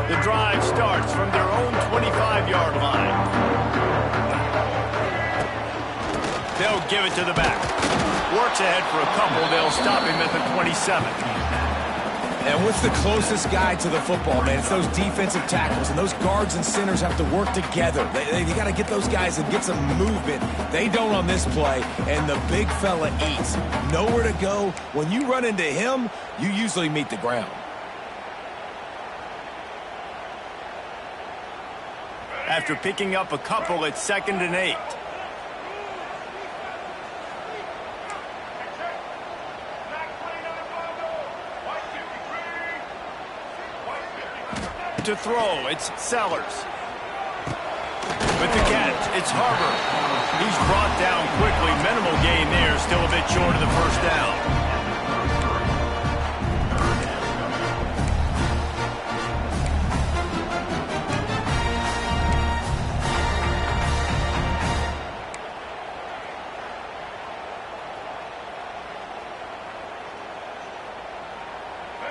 The drive starts from their own 25-yard line. They'll give it to the back. Works ahead for a couple. They'll stop him at the 27. And what's the closest guy to the football, man? It's those defensive tackles, and those guards and centers have to work together. They got to get those guys and get some movement. They don't on this play, and the big fella eats. Nowhere to go. When you run into him, you usually meet the ground. After picking up a couple, it's 2nd and 8. To throw, it's Sellers. With the catch, it's Harbor. He's brought down quickly. Minimal gain there, still a bit short of the first down.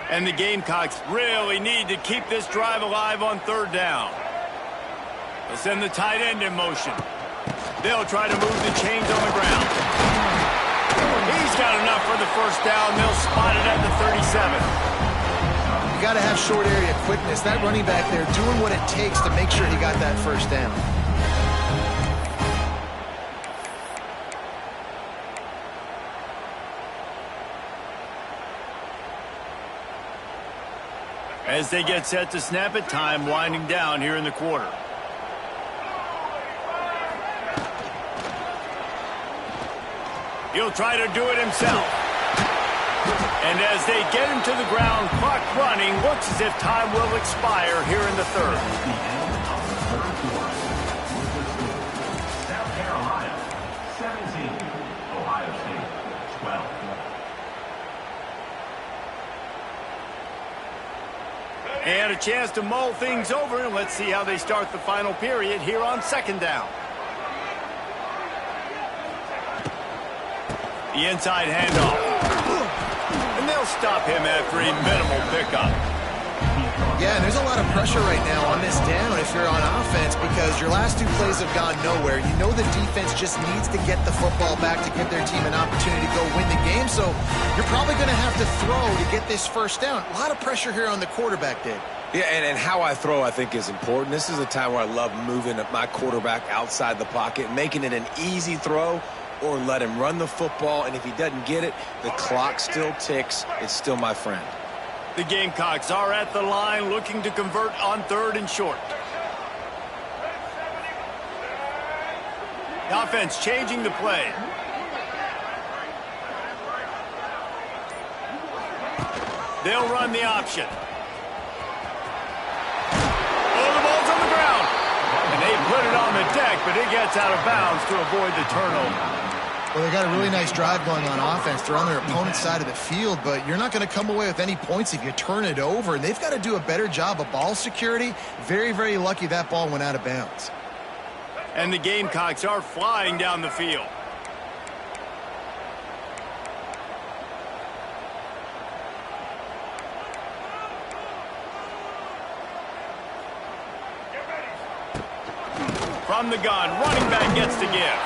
And the Gamecocks really need to keep this drive alive on 3rd down. They'll send the tight end in motion. They'll try to move the chains on the ground. He's got enough for the first down. They'll spot it at the 37. You got to have short area quickness. That running back there doing what it takes to make sure he got that first down. As they get set to snap it, time winding down here in the quarter. He'll try to do it himself. And as they get him to the ground, clock running, looks as if time will expire here in the 3rd. South Carolina, 17. Ohio State, 12. And a chance to mull things over, and let's see how they start the final period here on 2nd down. The inside handoff. And they'll stop him after a minimal pickup. Yeah, and there's a lot of pressure right now on this down if you're on offense because your last 2 plays have gone nowhere. You know the defense just needs to get the football back to give their team an opportunity to go win the game, so you're probably going to have to throw to get this first down. A lot of pressure here on the quarterback, Dave. Yeah, and how I throw, I think, is important. This is a time where I love moving my quarterback outside the pocket, making it an easy throw, or let him run the football, and if he doesn't get it, the clock still ticks. It's still my friend. The Gamecocks are at the line looking to convert on 3rd and short. The offense changing the play. They'll run the option. Oh, the ball's on the ground. And they put it on the deck, but it gets out of bounds to avoid the turnover. Well, they got a really nice drive going on offense. They're on their opponent's side of the field, but you're not going to come away with any points if you turn it over. And they've got to do a better job of ball security. Very, very lucky that ball went out of bounds. And the Gamecocks are flying down the field. From the gun, running back gets to give.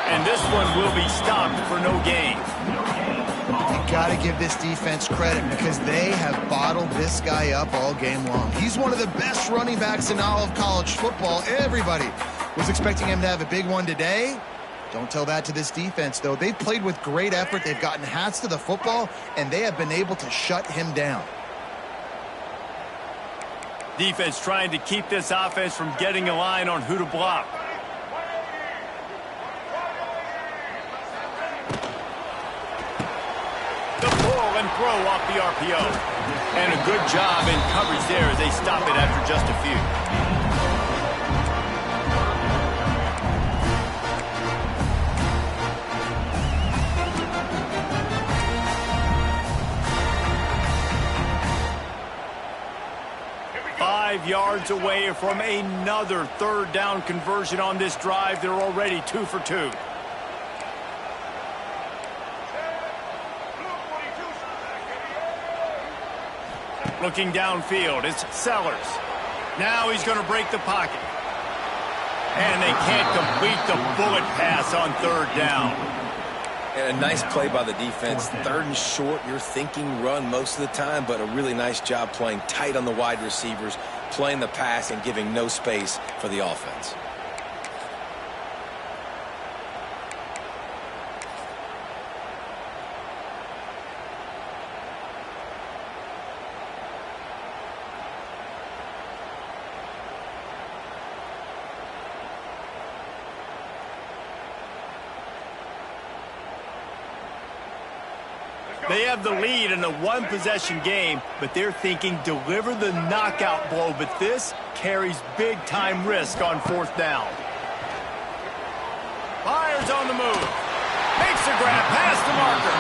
And this one will be stopped for no gain. You got to give this defense credit because they have bottled this guy up all game long. He's one of the best running backs in all of college football. Everybody was expecting him to have a big one today. Don't tell that to this defense, though. They've played with great effort. They've gotten hats to the football, and they have been able to shut him down. Defense trying to keep this offense from getting a line on who to block. The pull and throw off the RPO. And a good job in coverage there as they stop it after just a few. 5 yards away from another 3rd down conversion on this drive. They're already 2 for 2. Looking downfield, it's Sellers. Now he's going to break the pocket. And they can't complete the bullet pass on 3rd down. And a nice play by the defense. 3rd and short, you're thinking run most of the time, but a really nice job playing tight on the wide receivers, playing the pass and giving no space for the offense. They have the lead in a one-possession game, but they're thinking deliver the knockout blow, but this carries big-time risk on 4th down. Fires on the move. Makes a grab past the marker.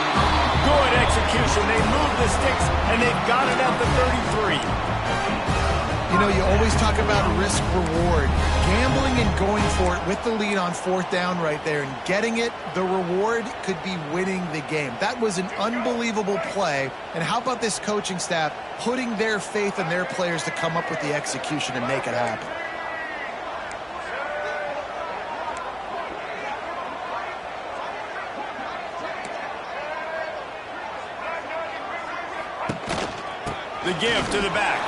Good execution. They move the sticks, and they've got it at the 33. You know, you always talk about risk-reward. Gambling and going for it with the lead on 4th down right there and getting it, the reward could be winning the game. That was an unbelievable play. And how about this coaching staff putting their faith in their players to come up with the execution and make it happen? The give to the back.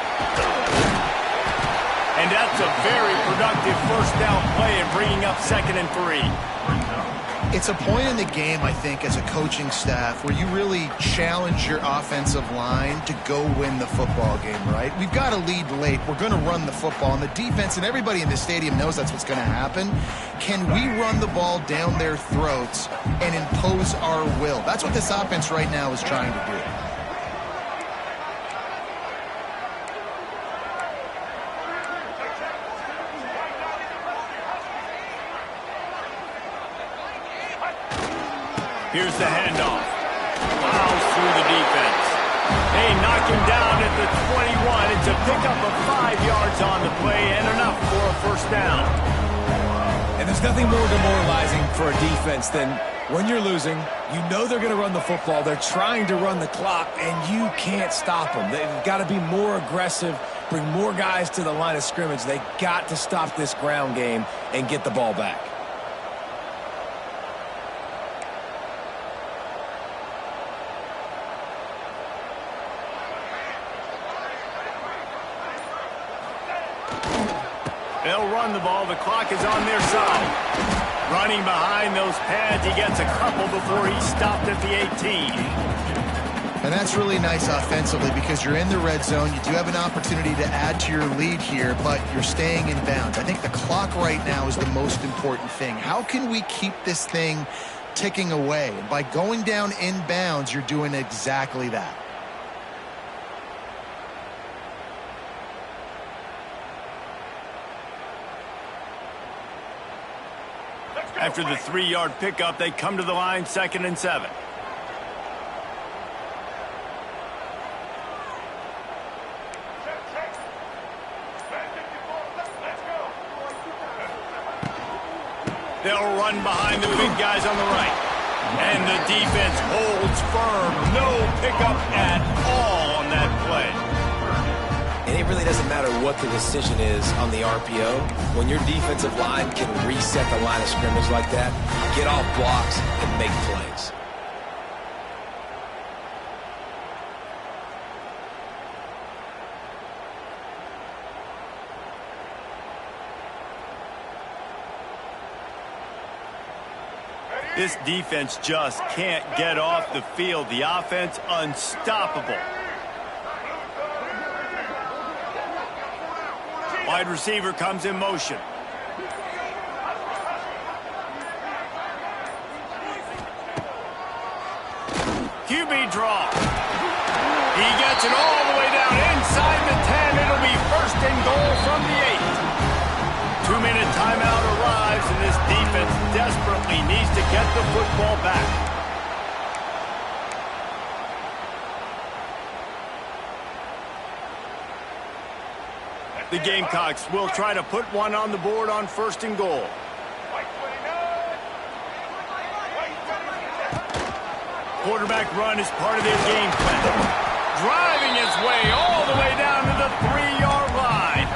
And that's a very productive 1st down play and bringing up 2nd and 3. It's a point in the game, I think, as a coaching staff where you really challenge your offensive line to go win the football game, right? We've got a lead late. We're going to run the football. And the defense and everybody in the stadium knows that's what's going to happen. Can we run the ball down their throats and impose our will? That's what this offense right now is trying to do. Here's the handoff. Plows through the defense. They knock him down at the 21. It's a pickup of 5 yards on the play and enough for a 1st down. And there's nothing more demoralizing for a defense than when you're losing, you know they're going to run the football. They're trying to run the clock, and you can't stop them. They've got to be more aggressive, bring more guys to the line of scrimmage. They got to stop this ground game and get the ball back. They'll run the ball. The clock is on their side. Running behind those pads, he gets a couple before he's stopped at the 18. And that's really nice offensively because you're in the red zone. You do have an opportunity to add to your lead here, but you're staying in bounds. I think the clock right now is the most important thing. How can we keep this thing ticking away? And by going down in bounds, you're doing exactly that. After the 3-yard pickup, they come to the line, 2nd and 7. They'll run behind the big guys on the right. And the defense holds firm. No pickup at all on that play. And it really doesn't matter what the decision is on the RPO. When your defensive line can reset the line of scrimmage like that, get off blocks and make plays. This defense just can't get off the field. The offense unstoppable. Wide receiver comes in motion. QB draw. He gets it all the way down inside the 10. It'll be 1st and goal from the 8. 2-minute timeout arrives, and this defense desperately needs to get the football back. The Gamecocks will try to put one on the board on 1st and goal. Quarterback run is part of their game plan. Driving his way all the way down to the 3-yard line.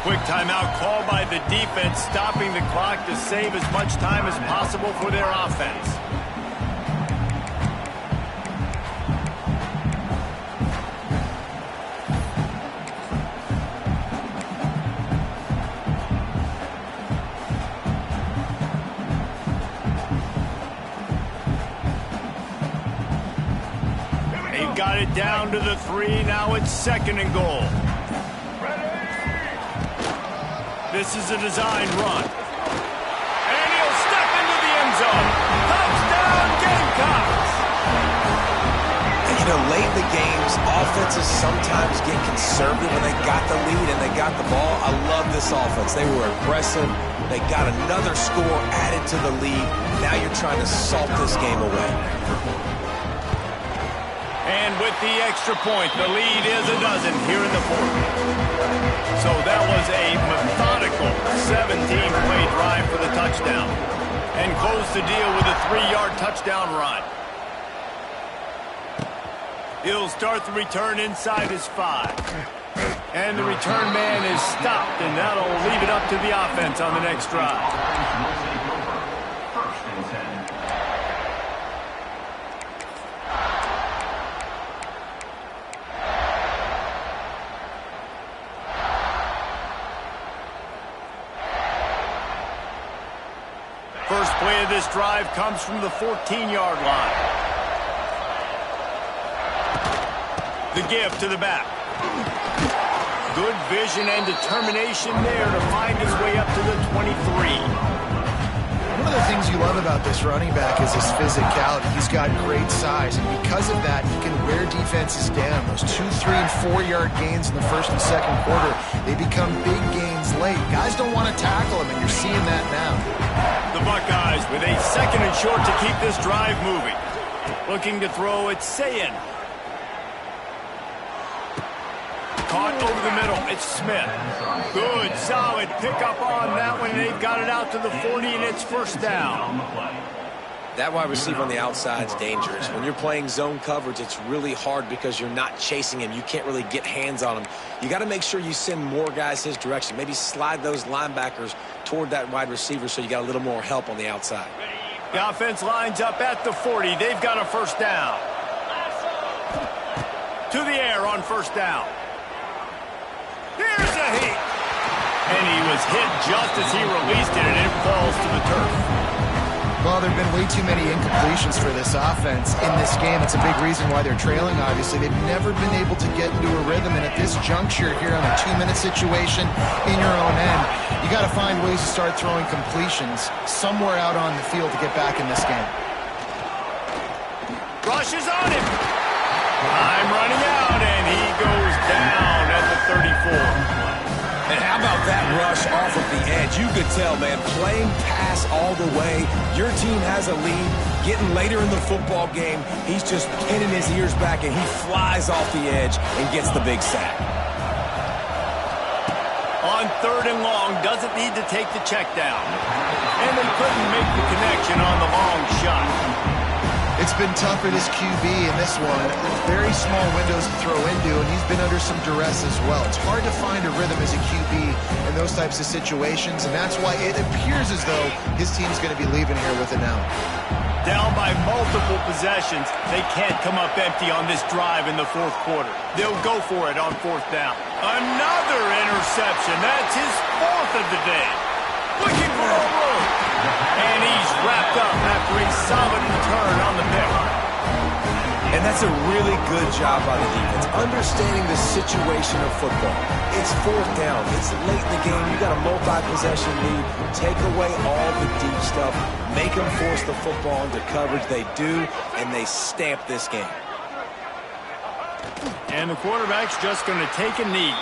Quick timeout called by the defense, stopping the clock to save as much time as possible for their offense. got it down to the 3. Now it's 2nd and goal. This is a design run. And he'll step into the end zone. Touchdown, Gamecocks! And you know, late in the games, offenses sometimes get conservative when they got the lead and they got the ball. I love this offense. They were aggressive. They got another score added to the lead. Now you're trying to salt this game away. And with the extra point, the lead is a dozen here in the 4th. So that was a methodical 17-play drive for the touchdown. And close the deal with a 3-yard touchdown run. He'll start the return inside his 5. And the return man is stopped, and that'll leave it up to the offense on the next drive. First and 10. First play of this drive comes from the 14-yard line. The give to the back. Good vision and determination there to find his way up to the 23. One of the things you love about this running back is his physicality. He's got great size, and because of that, he can wear defenses down. Those 2, 3, and 4-yard gains in the 1st and 2nd quarter, they become big gains late. Guys don't want to tackle him, and you're seeing that now. The Buckeyes with a 2nd and short to keep this drive moving. Looking to throw, it's Sayin. Caught over the middle, it's Smith. Good, solid pickup on that one. They've got it out to the 40, and it's 1st down. That wide receiver on the outside is dangerous. When you're playing zone coverage, it's really hard because you're not chasing him. You can't really get hands on him. You got to make sure you send more guys his direction. Maybe slide those linebackers toward that wide receiver so you got a little more help on the outside. The offense lines up at the 40. They've got a 1st down. To the air on 1st down. Here's a heat. And he was hit just as he released it, and it falls to the turf. Well, there have been way too many incompletions for this offense in this game. It's a big reason why they're trailing, obviously. They've never been able to get into a rhythm, and at this juncture here on a 2-minute situation in your own end, you got to find ways to start throwing completions somewhere out on the field to get back in this game. Rush is on him. Time running out, and he goes down at the 34. And how about that rush off of the edge? You could tell, man, playing pass all the way. Your team has a lead. Getting later in the football game, he's just pinning his ears back, and he flies off the edge and gets the big sack. On 3rd and long, doesn't need to take the check down. And they couldn't make the connection on the long shot. It's been tough for this QB in this one. Very small windows to throw into, and he's been under some duress as well. It's hard to find a rhythm as a QB in those types of situations, and that's why it appears as though his team's going to be leaving here with an L. Down by multiple possessions, they can't come up empty on this drive in the 4th quarter. They'll go for it on 4th down. Another interception. That's his 4th of the day. Looking for a room. And he's wrapped up after a solid return on the pick. And that's a really good job by the defense, understanding the situation of football. It's 4th down. It's late in the game. You got a multi-possession lead. Take away all the deep stuff. Make them force the football into coverage. They do, and they stamp this game. And the quarterback's just going to take a knee.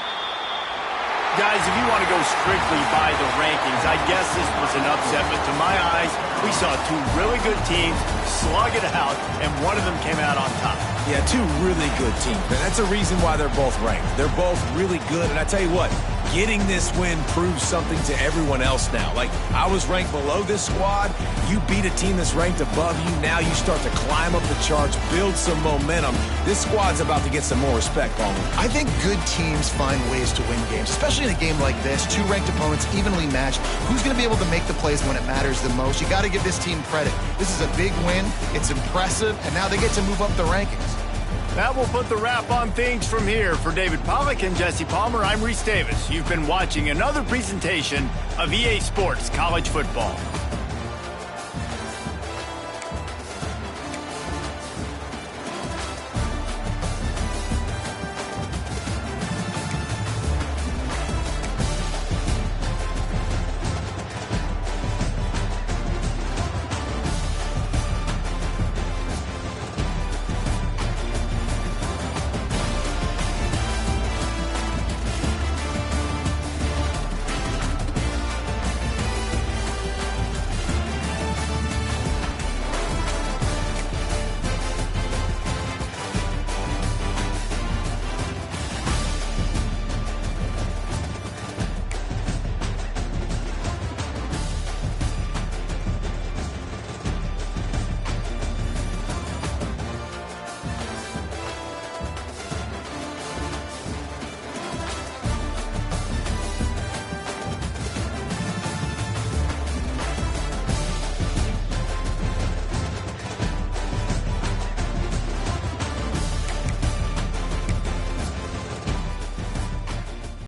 Guys, if you want to go strictly by the rankings, I guess this was an upset, but to my eyes, we saw 2 really good teams slug it out, and one of them came out on top. Yeah, 2 really good teams, and that's a reason why they're both ranked. They're both really good, and I tell you what, getting this win proves something to everyone else now. Like, I was ranked below this squad. You beat a team that's ranked above you. Now you start to climb up the charts, build some momentum. This squad's about to get some more respect, Palmer. I think good teams find ways to win games, especially in a game like this. 2 ranked opponents, evenly matched. Who's going to be able to make the plays when it matters the most? You got to give this team credit. This is a big win. It's impressive, and now they get to move up the rankings. That will put the wrap on things from here. For David Pollack and Jesse Palmer, I'm Reese Davis. You've been watching another presentation of EA Sports College Football.